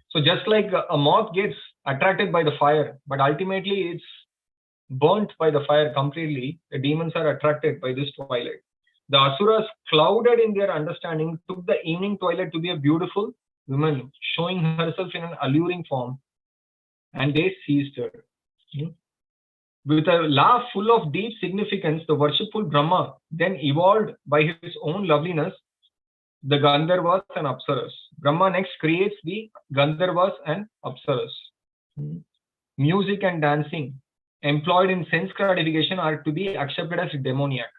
So just like a moth gets attracted by the fire, but ultimately it's burnt by the fire completely, the demons are attracted by this twilight. The asuras, clouded in their understanding, took the evening twilight to be a beautiful woman, showing herself in an alluring form, and they seized her. With a laugh full of deep significance, the worshipful Brahma then evolved by his own loveliness the Gandharvas and Apsaras. Brahma next creates the Gandharvas and Apsaras. Music and dancing employed in sense gratification are to be accepted as demoniac.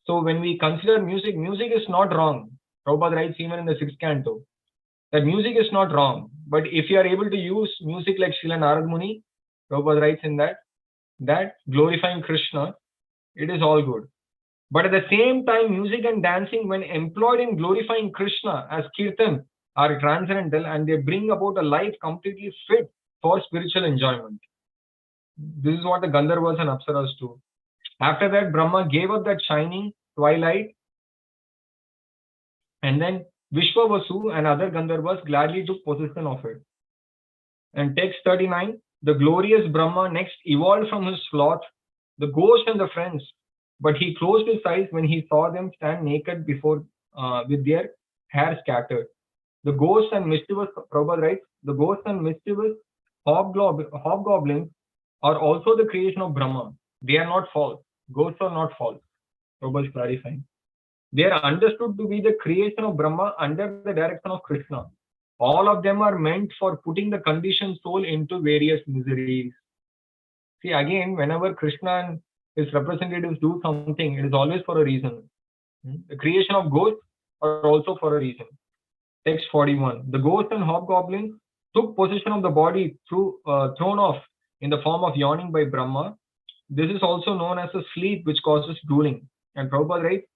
So when we consider music, music is not wrong. Prabhupada writes even in the 6th canto that music is not wrong. But if you are able to use music like Srila Narad Muni, Prabhupada writes in that glorifying Krishna, it is all good. But at the same time, music and dancing, when employed in glorifying Krishna as kirtan, are transcendental, and they bring about a life completely fit for spiritual enjoyment. This is what the Gandharvas and Apsaras do. After that, Brahma gave up that shining twilight, and then Vishwavasu and other Gandharvas gladly took possession of it. And text 39, the glorious Brahma next evolved from his sloth, the ghost and the friends, but he closed his eyes when he saw them stand naked before with their hair scattered. The ghosts and mischievous, Prabhupada writes, the ghosts and mischievous hobgoblins are also the creation of Brahma. They are not false. Ghosts are not false. Prabhupada is clarifying. They are understood to be the creation of Brahma under the direction of Krishna. All of them are meant for putting the conditioned soul into various miseries. See, again, whenever Krishna and his representatives do something, it is always for a reason. The creation of ghosts are also for a reason. Text 41. The ghosts and hobgoblins took possession of the body thrown off in the form of yawning by Brahma. This is also known as a sleep which causes drooling. And Prabhupada writes,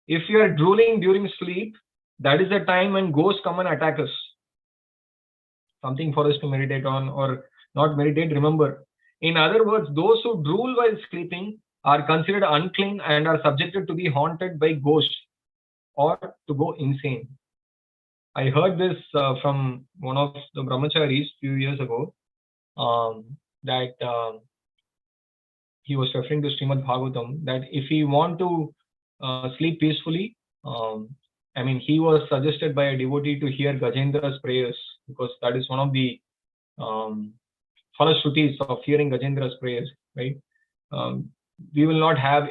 if you are drooling during sleep, that is the time when ghosts come and attack us. Something for us to meditate on, or not meditate, remember. In other words, those who drool while sleeping are considered unclean and are subjected to be haunted by ghosts or to go insane. I heard this from one of the brahmacharis few years ago, that he was referring to Srimad Bhaagvatam, that if we want to sleep peacefully, he was suggested by a devotee to hear Gajendra's prayers, because that is one of the falashrutis of hearing Gajendra's prayers, right? We will not have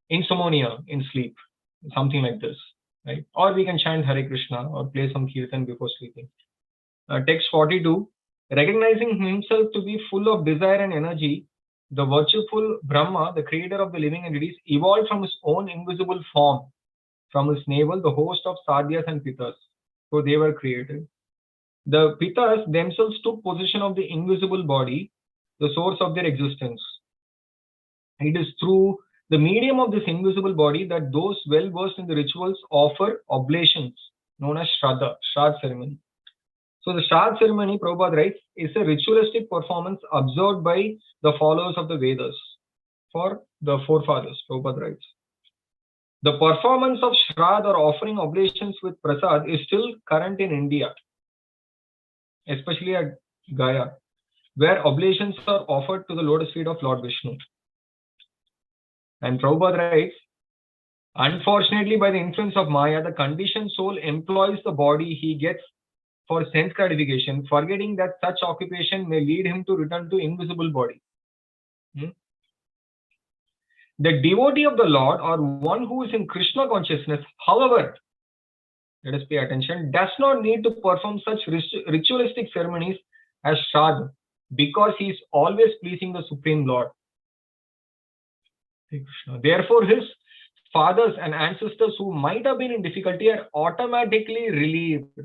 insomnia in sleep, something like this, right? Or we can chant Hare Krishna or play some kirtan before sleeping. Text 42, recognizing himself to be full of desire and energy, the worshipful Brahma, the creator of the living entities, evolved from his own invisible form. From his navel, the host of Sadhyas and Pitas. So they were created. The Pitas themselves took possession of the invisible body, the source of their existence. It is through the medium of this invisible body that those well versed in the rituals offer oblations, known as Shraddha ceremony. So the Shraddha ceremony, Prabhupada writes, is a ritualistic performance observed by the followers of the Vedas for the forefathers, Prabhupada writes. The performance of Shraddha or offering oblations with prasad is still current in India, especially at Gaya, where oblations are offered to the lotus feet of Lord Vishnu. And Prabhupada writes, unfortunately, by the influence of Maya, the conditioned soul employs the body he gets for sense gratification, forgetting that such occupation may lead him to return to invisible body. The devotee of the Lord, or one who is in Krishna consciousness, however, let us pay attention, does not need to perform such ritualistic ceremonies as Shraddha, because he is always pleasing the Supreme Lord. Therefore, his fathers and ancestors who might have been in difficulty are automatically relieved.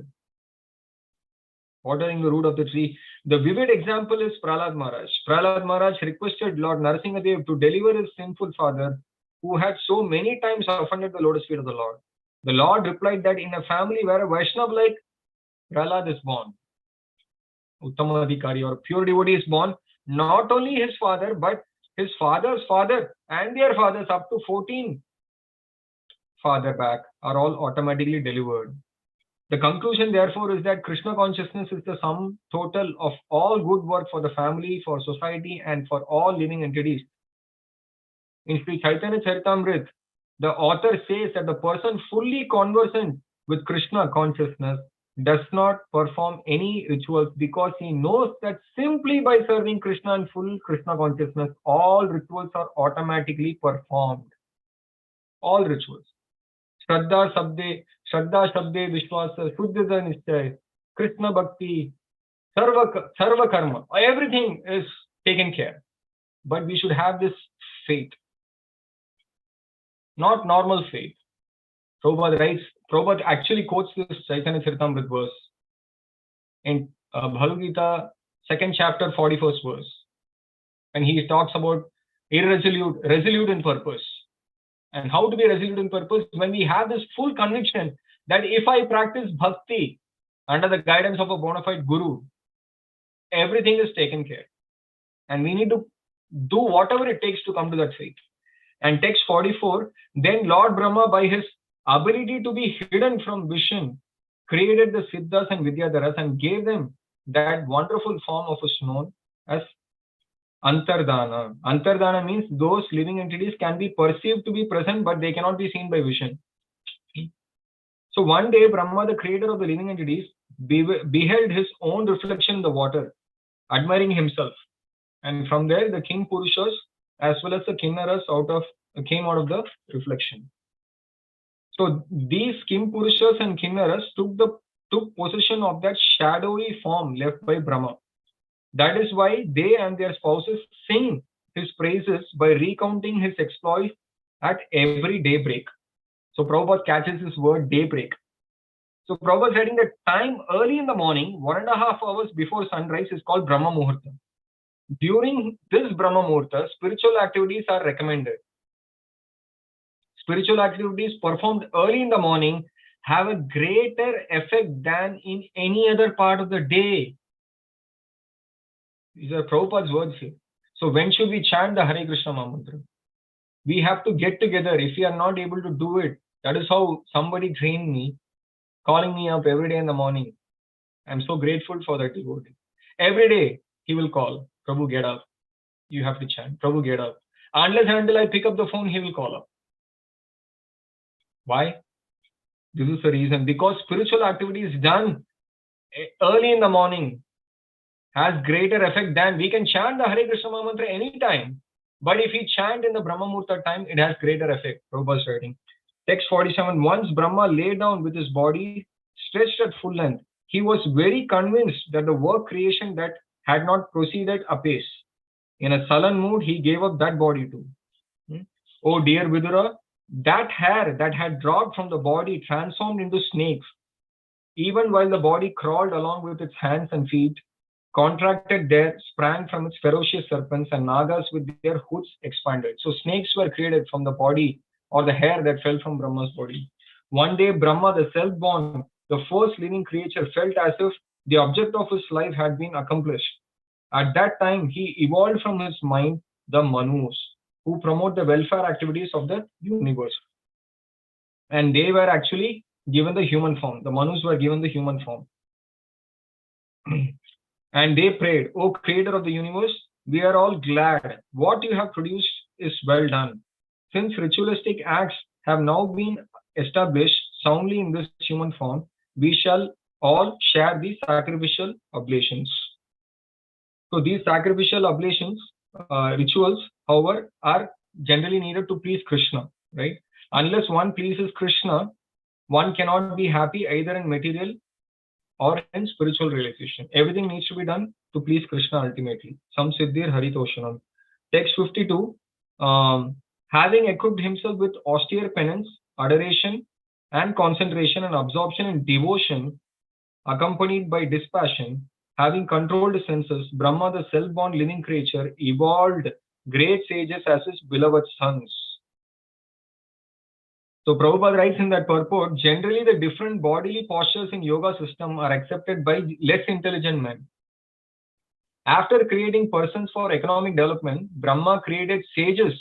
Watering the root of the tree. The vivid example is Prahlad Maharaj. Prahlad Maharaj requested Lord Narasimhadev to deliver his sinful father, who had so many times offended the lotus feet of the Lord. The Lord replied that in a family where a Vaishnav like Prahlad is born, Uttamadhikari or pure devotee is born, not only his father, but his father's father and their fathers up to 14 father back are all automatically delivered. The conclusion, therefore, is that Krishna consciousness is the sum total of all good work for the family, for society, and for all living entities. In Sri Chaitanya Charitamrita, the author says that the person fully conversant with Krishna consciousness does not perform any rituals because he knows that simply by serving Krishna and full Krishna consciousness, all rituals are automatically performed. All rituals. Shraddha Shabde Vishwasa, Shuddhita Nischay, Krishna Bhakti, Sarva Karma, everything is taken care. But we should have this faith, not normal faith. Prabhupada actually quotes this Chaitanya Charitamrita verse in Bhagavad Gita, 2nd chapter, 41st verse. And he talks about resolute in purpose. And how to be resolute in purpose? When we have this full conviction that if I practice bhakti under the guidance of a bona fide guru, everything is taken care. And we need to do whatever it takes to come to that faith. And text 44, then Lord Brahma, by his ability to be hidden from vision, created the Siddhas and Vidyadharas and gave them that wonderful form of us known as Antardana. Antardana means those living entities can be perceived to be present, but they cannot be seen by vision. So one day, Brahma, the creator of the living entities, beheld his own reflection in the water, admiring himself. And from there, the king Purushas as well as the Kinnaras came out of the reflection. So these king Purushas and Kinnaras took possession of that shadowy form left by Brahma. That is why they and their spouses sing his praises by recounting his exploits at every daybreak. So Prabhupada catches this word daybreak. So Prabhupada said in the time early in the morning, 1.5 hours before sunrise is called Brahma Muhurta. During this Brahma Muhurta, spiritual activities are recommended. Spiritual activities performed early in the morning have a greater effect than in any other part of the day. These are Prabhupada's words here. So when should we chant the Hare Krishna Mantra? We have to get together. If we are not able to do it, that is how somebody trained me, calling me up every day in the morning. I'm so grateful for that devotee. Every day he will call, Prabhu, get up. You have to chant. Prabhu, get up. Unless and until I pick up the phone, he will call up. Why? This is the reason. Because spiritual activity is done early in the morning has greater effect than we can chant the Hare Krishna Mantra anytime. But if we chant in the Brahma Muhurta time, it has greater effect. Prabhupada's writing. Text 47. Once Brahma lay down with his body stretched at full length, he was very convinced that the work creation that had not proceeded apace. In a sullen mood, he gave up that body too. Oh dear Vidura, that hair that had dropped from the body transformed into snakes. Even while the body crawled along with its hands and feet, contracted there, sprang from its ferocious serpents, and nagas with their hoods expanded. So snakes were created from the body or the hair that fell from Brahma's body. One day, Brahma, the self-born, the first living creature, felt as if the object of his life had been accomplished. At that time, he evolved from his mind the Manus, who promote the welfare activities of the universe. And they were actually given the human form. The Manus were given the human form. And they prayed, O creator of the universe, we are all glad. What you have produced is well done. Since ritualistic acts have now been established soundly in this human form, we shall all share these sacrificial oblations. So these sacrificial oblations, rituals, however, are generally needed to please Krishna, right? Unless one pleases Krishna, one cannot be happy either in material or in spiritual realization. Everything needs to be done to please Krishna ultimately. Sam Siddhir Haritoshanam. Text 52. Having equipped himself with austere penance, adoration, and concentration and absorption in devotion, accompanied by dispassion, having controlled the senses, Brahma, the self-born living creature, evolved great sages as his beloved sons. So Prabhupada writes in that purport, generally the different bodily postures in yoga system are accepted by less intelligent men. After creating persons for economic development, Brahma created sages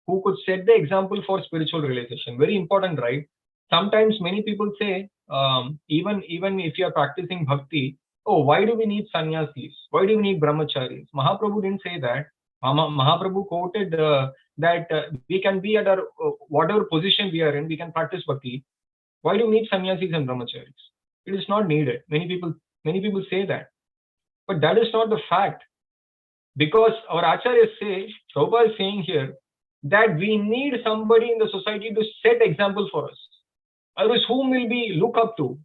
who could set the example for spiritual realization. Very important, right? Sometimes many people say, even if you are practicing bhakti, oh, why do we need sannyasis? Why do we need brahmacharis? Mahaprabhu didn't say that. Mahaprabhu quoted that we can be at our whatever position we are in, we can practice bhakti. Why do we need sannyasis and brahmacharis? It is not needed. Many people say that. But that is not the fact. Because our acharyas say, Prabhupada is saying here, that we need somebody in the society to set example for us. Otherwise, whom will we look up to?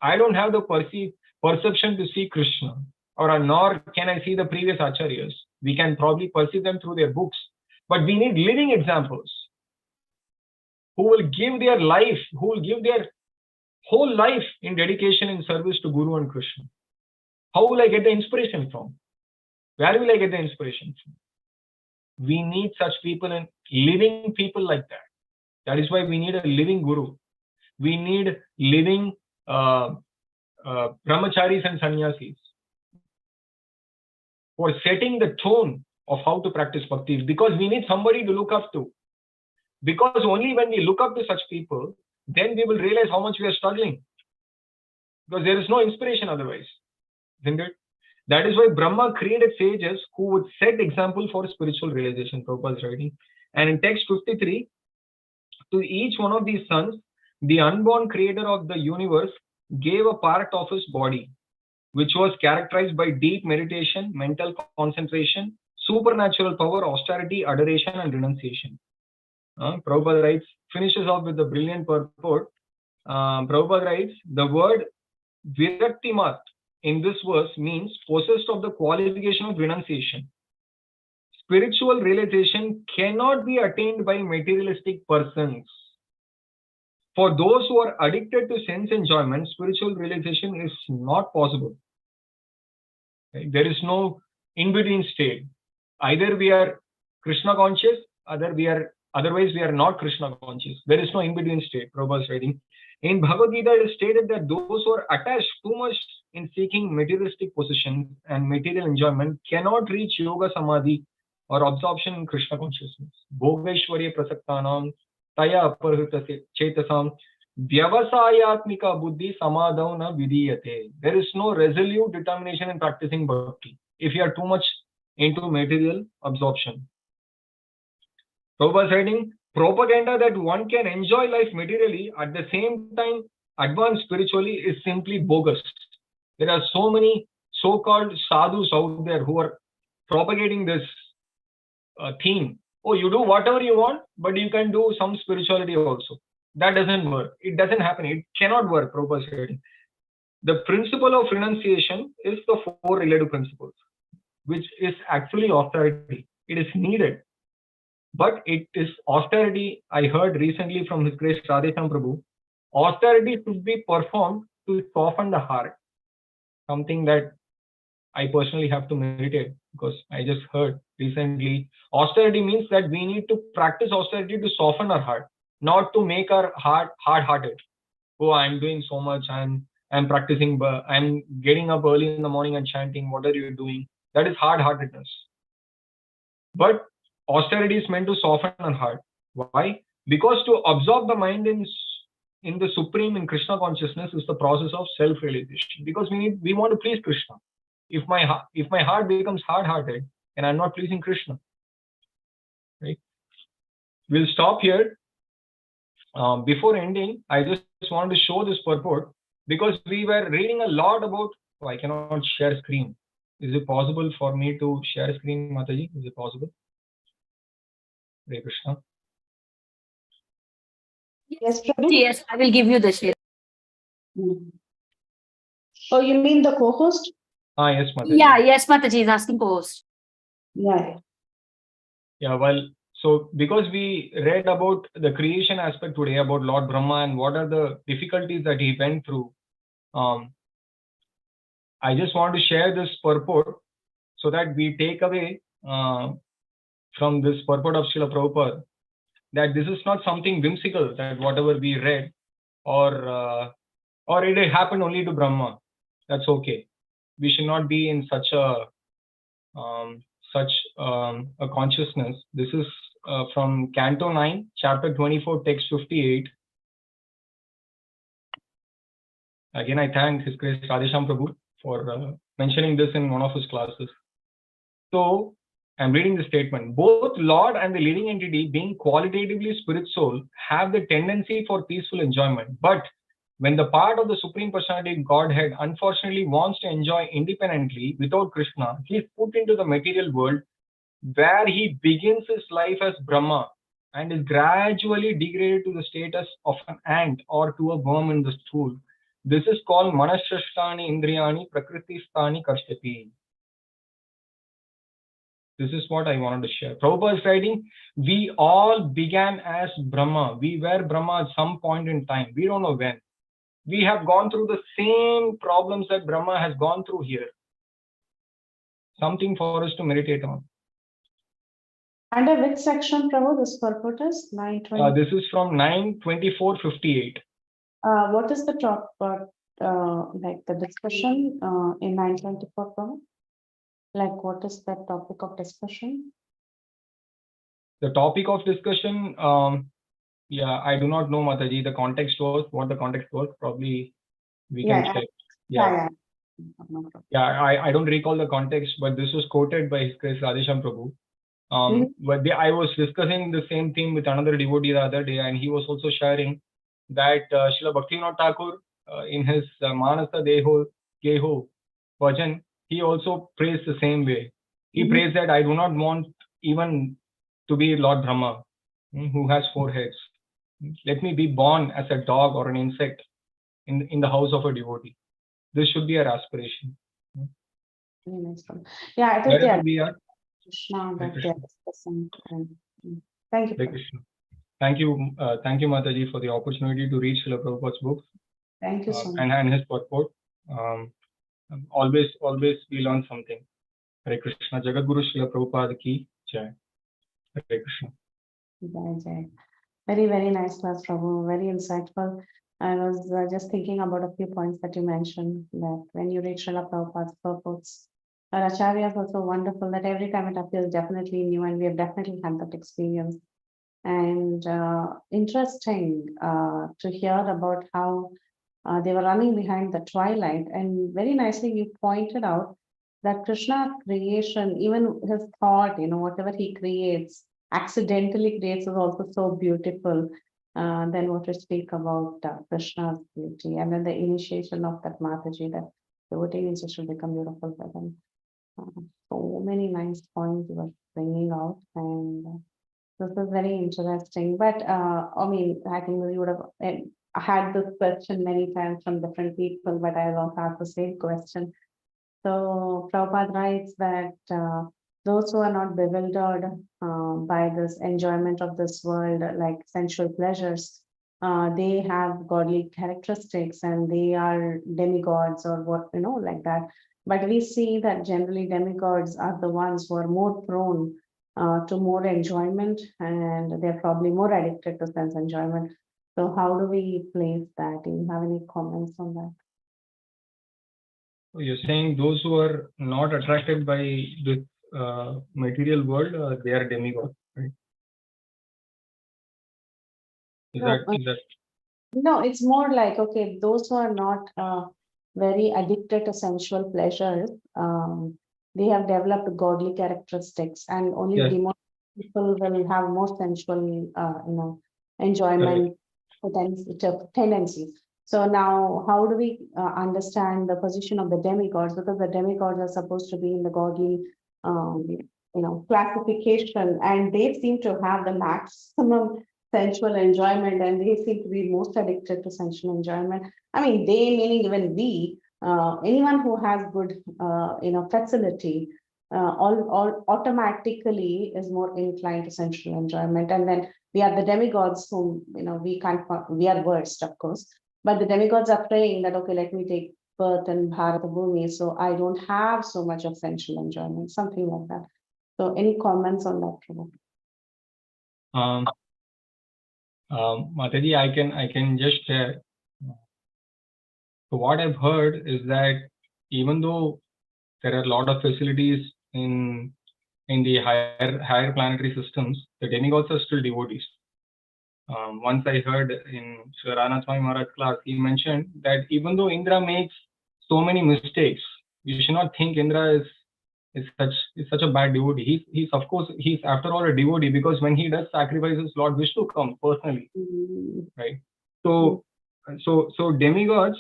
I don't have the perception to see Krishna, or nor can I see the previous acharyas. We can probably perceive them through their books. But we need living examples who will give their life, who will give their whole life in dedication and service to Guru and Krishna. How will I get the inspiration from? Where will I get the inspiration from? We need such people and living people like that. That is why we need a living Guru. We need living brahmacharis and sannyasis for setting the tone of how to practice bhakti, because we need somebody to look up to. Because only when we look up to such people, then we will realize how much we are struggling. Because there is no inspiration otherwise. Isn't it? That is why Brahma created sages who would set example for spiritual realization, Prabhupada is writing. And in text 53, to each one of these sons, the unborn creator of the universe gave a part of his body, which was characterized by deep meditation, mental concentration, supernatural power, austerity, adoration, and renunciation. Prabhupada writes, finishes off with the brilliant purport. Prabhupada writes, the word Viraktimat in this verse means possessed of the qualification of renunciation. Spiritual realization cannot be attained by materialistic persons. For those who are addicted to sense enjoyment, spiritual realization is not possible. Right? There is no in-between state. Either we are Krishna conscious, otherwise we are not Krishna conscious. There is no in-between state, Prabhupada is writing. In Bhagavad Gita, it is stated that those who are attached too much in seeking materialistic possession and material enjoyment cannot reach yoga samadhi or absorption in Krishna consciousness. Bhogeshwarya prasaktanam taya aparhita chetasam vyavasayatmika buddhi samadhav na vidiyate. There is no resolute determination in practicing bhakti if you are too much into material absorption. Prabhupada is writing, propaganda that one can enjoy life materially at the same time advance spiritually is simply bogus. There are so many so-called sadhus out there who are propagating this theme. Oh, you do whatever you want, but you can do some spirituality also. That doesn't work. It doesn't happen. It cannot work, Prabhupada is writing. The principle of renunciation is the four relative principles, which is actually austerity. It is needed. But it is austerity, I heard recently from His Grace Radhesham Prabhu, austerity should be performed to soften the heart. Something that I personally have to meditate, because I just heard recently. Austerity means that we need to practice austerity to soften our heart, not to make our heart hard-hearted. Oh, I'm doing so much, I'm practicing, I'm getting up early in the morning and chanting, what are you doing? That is hard-heartedness. But austerity is meant to soften our heart. Why? Because to absorb the mind in the supreme, in Krishna consciousness, is the process of self-realization. Because we want to please Krishna. If my heart becomes hard-hearted, and I'm not pleasing Krishna, right? We'll stop here. Before ending, I just want to show this purport, because we were reading a lot about. Oh, I cannot share screen. Is it possible for me to share screen, Mataji? Is it possible? Hare Krishna. Yes, Prabhu? Yes, I will give you the share. Oh, you mean the co-host? Yes, Mataji. Yeah, yes, Mataji is asking co-host. Yeah. Yeah, well, so because we read about the creation aspect today, about Lord Brahma and what are the difficulties that he went through, I just want to share this purport so that we take away from this purport of Srila Prabhupada that this is not something whimsical, that whatever we read or it happened only to Brahma. That's okay. We should not be in such a consciousness. This is from Canto 9, chapter 24, text 58. Again, I thank His Grace Radhesham Prabhu for mentioning this in one of his classes. So, I'm reading the statement. Both Lord and the living entity, being qualitatively spirit soul, have the tendency for peaceful enjoyment. But when the part of the Supreme Personality of Godhead unfortunately wants to enjoy independently without Krishna, he is put into the material world where he begins his life as Brahma and is gradually degraded to the status of an ant or to a worm in the stool. This is called Manashrashtani Indriyani Prakritistani Kashyati. This is what I wanted to share. Prabhupada is writing, we all began as Brahma. We were Brahma at some point in time. We don't know when. We have gone through the same problems that Brahma has gone through here. Something for us to meditate on. Under which section, Prabhu, this purport is? 920. This is from 9:24:58. What is the top part, like the discussion in 924, Prabhu? Like, what is the topic of discussion? The topic of discussion, yeah, I do not know, Mataji. The context was what the context was. Probably we can check. Yeah. Yeah, I don't recall the context, but this was quoted by His Grace Radhesham Prabhu. But I was discussing the same thing with another devotee the other day, and he was also sharing that Srila Bhaktivinoda Thakur, in his Manasa Deho Geho Bhajan, he also prays the same way. He prays that I do not want even to be Lord Brahma, who has 4 heads. Let me be born as a dog or an insect in the house of a devotee. This should be our aspiration. Yeah, I think Wherever we are. Krishna, that they are discussing. Thank you. Krishna. Thank you, Mataji, for the opportunity to read Srila Prabhupada's books. Thank you so much. And his purport. Always we learn something. Hare Krishna. Jagadguru Srila Prabhupada ki jai. Hare Krishna. Jai. Very, very nice class, Prabhu. Very insightful. I was just thinking about a few points that you mentioned, that when you read Srila Prabhupada's purports, our Acharya is also wonderful, that every time it appears definitely new, and we have definitely had that experience. And interesting to hear about how they were running behind the twilight. And very nicely, you pointed out that Krishna's creation, even his thought, whatever he creates, accidentally creates, is also so beautiful. Then what to speak about Krishna's beauty, and then the initiation of that Mataji, that devotee needs to become beautiful for them. So many nice points you were bringing out, and this is very interesting. But I mean, I think we would have had this question many times from different people, but I will also ask the same question. So Prabhupada writes that those who are not bewildered by this enjoyment of this world, like sensual pleasures, they have godly characteristics and they are demigods or what, like that. But we see that generally demigods are the ones who are more prone to more enjoyment, and they're probably more addicted to sense enjoyment. So how do we place that? Do you have any comments on that? So you're saying those who are not attracted by this material world, they are demigods, right? Is that? No, it's more like, okay, those who are not very addicted to sensual pleasures, they have developed godly characteristics, and only demonic people will have more sensual, enjoyment tendencies. So now, how do we understand the position of the demigods? Because the demigods are supposed to be in the godly classification, and they seem to have the maximum sensual enjoyment, and they seem to be most addicted to sensual enjoyment. I mean, they meaning even we, anyone who has good, facility, all automatically is more inclined to sensual enjoyment. And then we are the demigods whom, we can't, we are worst, of course, but the demigods are praying that, okay, let me take birth in Bharata Bhumi, so I don't have so much of sensual enjoyment, something like that. So any comments on that, Prabhu? Mataji, I can just share. So what I've heard is that even though there are a lot of facilities in the higher planetary systems, the demigods are still devotees. Once I heard in Srirana Swami Maharaj class, he mentioned that even though Indra makes so many mistakes, you should not think Indra is such a bad devotee. He's of course he's after all a devotee, because when he does sacrifices, Lord Vishnu comes personally, right? So demigods,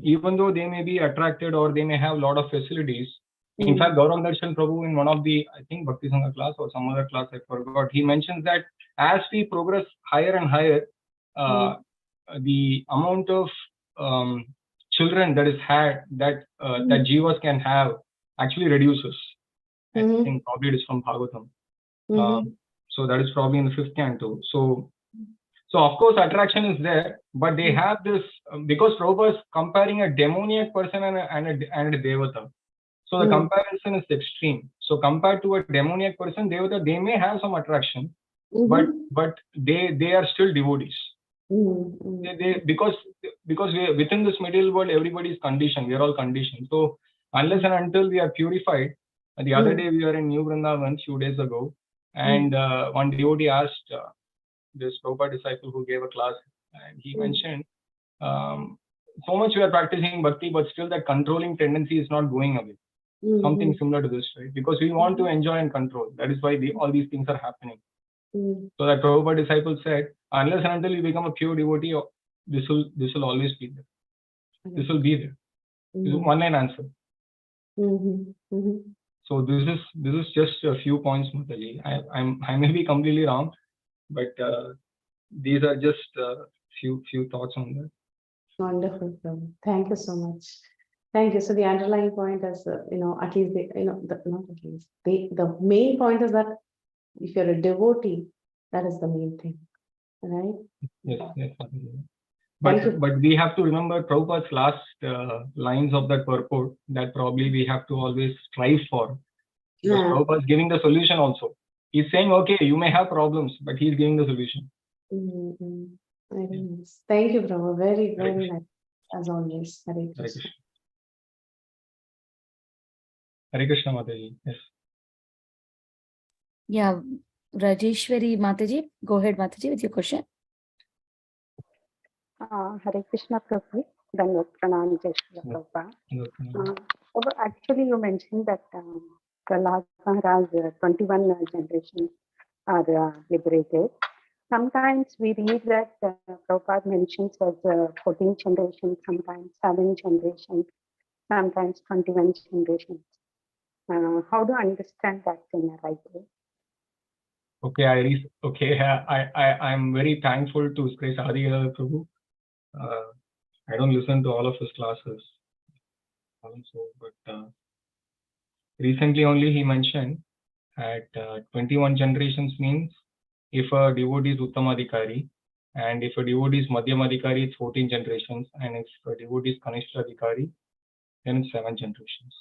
even though they may be attracted or they may have a lot of facilities. In fact, Gaurang Darshan Prabhu in one of the, I think Bhakti Sangha class or some other class, I forgot, he mentions that as we progress higher and higher, the amount of children that is had, that jivas can have, actually reduces. I think probably it is from Bhagavatam. So that is probably in the 5th canto. So of course attraction is there, but they have this, because Prabhupada is comparing a demoniac person and a devata. So the comparison is extreme. So compared to a demoniac person, devata, they may have some attraction, but they are still devotees. Because we, within this material world, everybody is conditioned. We are all conditioned. So unless and until we are purified, the other day we were in New Vrindavan few days ago, and one devotee asked this Prabhupada disciple who gave a class, and he mentioned, so much we are practicing bhakti, but still that controlling tendency is not going away. Something similar to this, right? Because we want to enjoy and control. That is why all these things are happening. So that Prabhupada disciple said, unless and until you become a pure devotee, this will always be there. This will be there. This is one line answer. So this is just a few points, Mataji. I may be completely wrong, but these are just few thoughts on that. Wonderful, Prabhu. Thank you so much. Thank you. So the underlying point is, at least not at least, the main point is that if you're a devotee, that is the main thing, right? Yes. But we have to remember Prabhupada's last lines of that purport, that probably we have to always strive for. Because Prabhupada is giving the solution also. He's saying, okay, you may have problems, but he's giving the solution. Very nice. Thank you, Prabhu. Very, very nice. As always. Hare Krishna. Hare Krishna, Mataji. Yes. Yeah, Rajeshwari Mataji, go ahead, Mataji, with your question. Hare Krishna, Prabhu. Dhanvat Pranam, Jai Shri Prabhupada. Actually, you mentioned that Prahlad Maharaj, 21 generations are liberated. Sometimes we read that Prabhupada mentions as 14 generations, sometimes 7 generations, sometimes 21 generations. How do I understand that in a right way? Okay, I'm very thankful to Sri Sadhguru Prabhu. I don't listen to all of his classes also, but recently only he mentioned that 21 generations means if a devotee is Uttamadhikari, and if a devotee is Madhyamadhikari, it's 14 generations, and if a devotee is Kanishtadhikari, then it's 7 generations.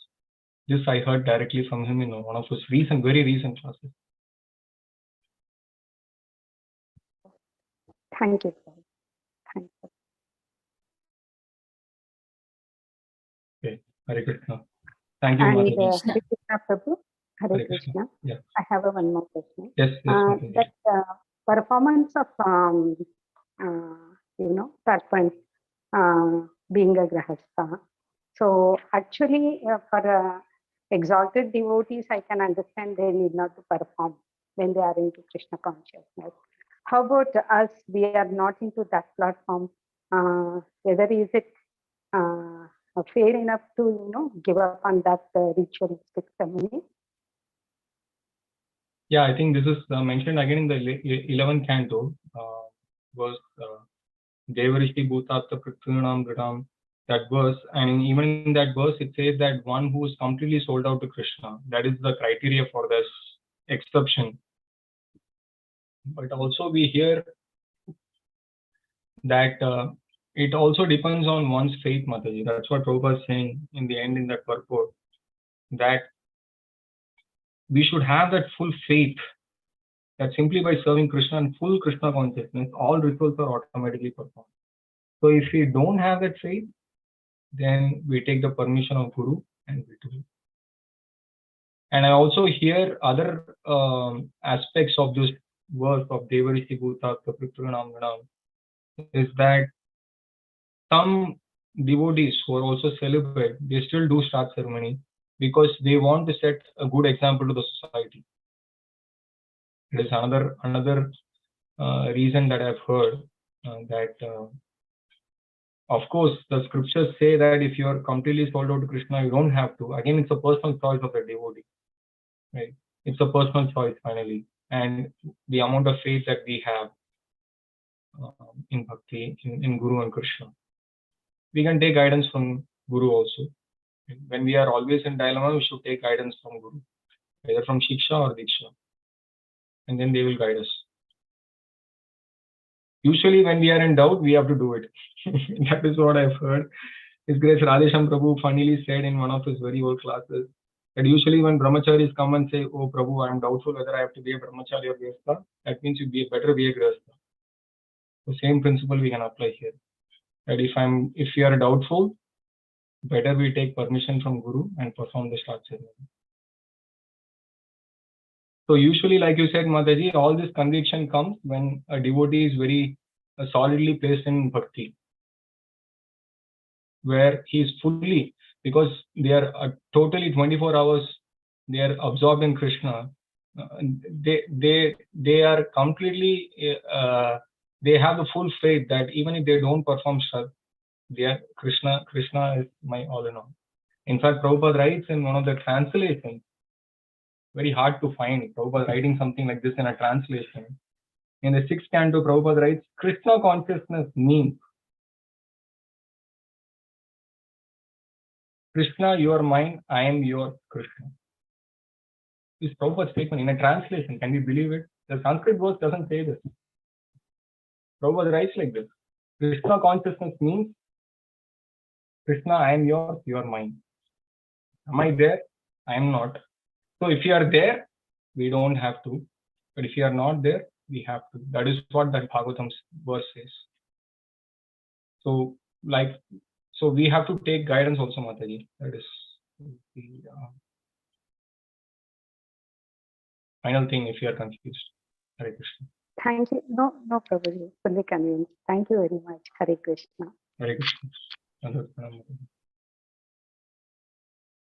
This I heard directly from him in one of his very recent classes. Thank you, sir. Thank you. Okay, Hare Krishna. Thank you, And Mataji. Hare Krishna, Prabhu. Hare Krishna. Krishna. Yeah. I have one more question. Yes, Mataji. That performance of serpent being a grahastha. So actually, for exalted devotees, I can understand they need not to perform when they are into Krishna consciousness. How about us? We are not into that platform. Whether is it fair enough to give up on that ritualistic ceremony? Yeah, I think this is mentioned again in the 11th canto, verse Devarishi Bhutatta Prithinam Gridam, that verse, and even in that verse it says that one who is completely sold out to Krishna, that is the criteria for this exception. But also we hear that it also depends on one's faith, Mataji. That's what Prabhupada is saying in the end in that purport, that we should have that full faith that simply by serving Krishna and full Krishna consciousness, all rituals are automatically performed. So if we don't have that faith, then we take the permission of Guru and we do it. And I also hear other aspects of this verse of Devarishi Bhuta Prithinam Gridam, is that some devotees who are also celibate, they still do Shraddha ceremony because they want to set a good example to the society. It is another reason that I've heard that of course the scriptures say that if you are completely sold out to Krishna, you don't have to. Again, it's a personal choice of the devotee, right? It's a personal choice finally, and the amount of faith that we have in bhakti, in Guru and Krishna. We can take guidance from Guru also. When we are always in dilemma, we should take guidance from Guru, either from Shiksha or Diksha, and then they will guide us. Usually when we are in doubt, we have to do it. That is what I've heard. His Grace Radhesham Prabhu funnily said in one of his very old classes that usually when brahmacharis come and say, "Oh Prabhu, I am doubtful whether I have to be a brahmachari or grihastha," that means you better be a grihastha. The same principle we can apply here. That if you are doubtful, better we take permission from Guru and perform the Shraddha ceremony. So usually, like you said, Mataji, all this conviction comes when a devotee is very solidly placed in bhakti, where he is fully, because they are totally 24 hours, they are absorbed in Krishna. They are completely, they have the full faith that even if they don't perform Shraddha, they are Krishna is my all in all. In fact, Prabhupada writes in one of the translations, very hard to find, Prabhupada writing something like this in a translation. In the 6th canto, Prabhupada writes, Krishna consciousness means, Krishna, you are mine, I am your Krishna. This is Prabhupada's statement in a translation. Can we believe it? The Sanskrit verse doesn't say this. Prabhupada writes like this. Krishna consciousness means, Krishna, I am yours, you are mine. Am I there? I am not. So if you are there, we don't have to. But if you are not there, we have to. That is what that Bhagavatam verse says. So we have to take guidance also, Mataji. That is the final thing if you are confused. Hare Krishna. Thank you. No, Prabhuji, fully convinced. Thank you very much. Hare Krishna. Hare Krishna.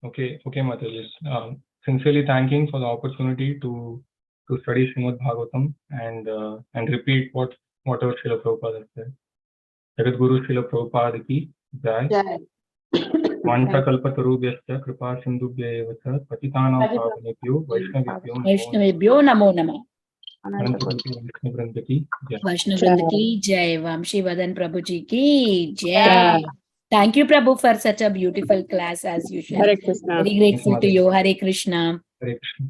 Okay, Mataji. Sincerely thanking for the opportunity to study Srimad Bhagavatam and repeat whatever Srila Prabhupada has said. Jagat Guru Srila Prabhupada ki jai. Vancha kalpatarubhyascha kripa sindhubhya eva cha patitanam pavanebhyo Vaishnavebhyo namo namah. Vaishnav ki jai. Vaishnavrinda ki jai. Vamsivadana Prabhuji ki jai. Thank you, Prabhu, for such a beautiful class as usual. Hare Krishna. Very grateful to you. Hare Krishna. Hare Krishna.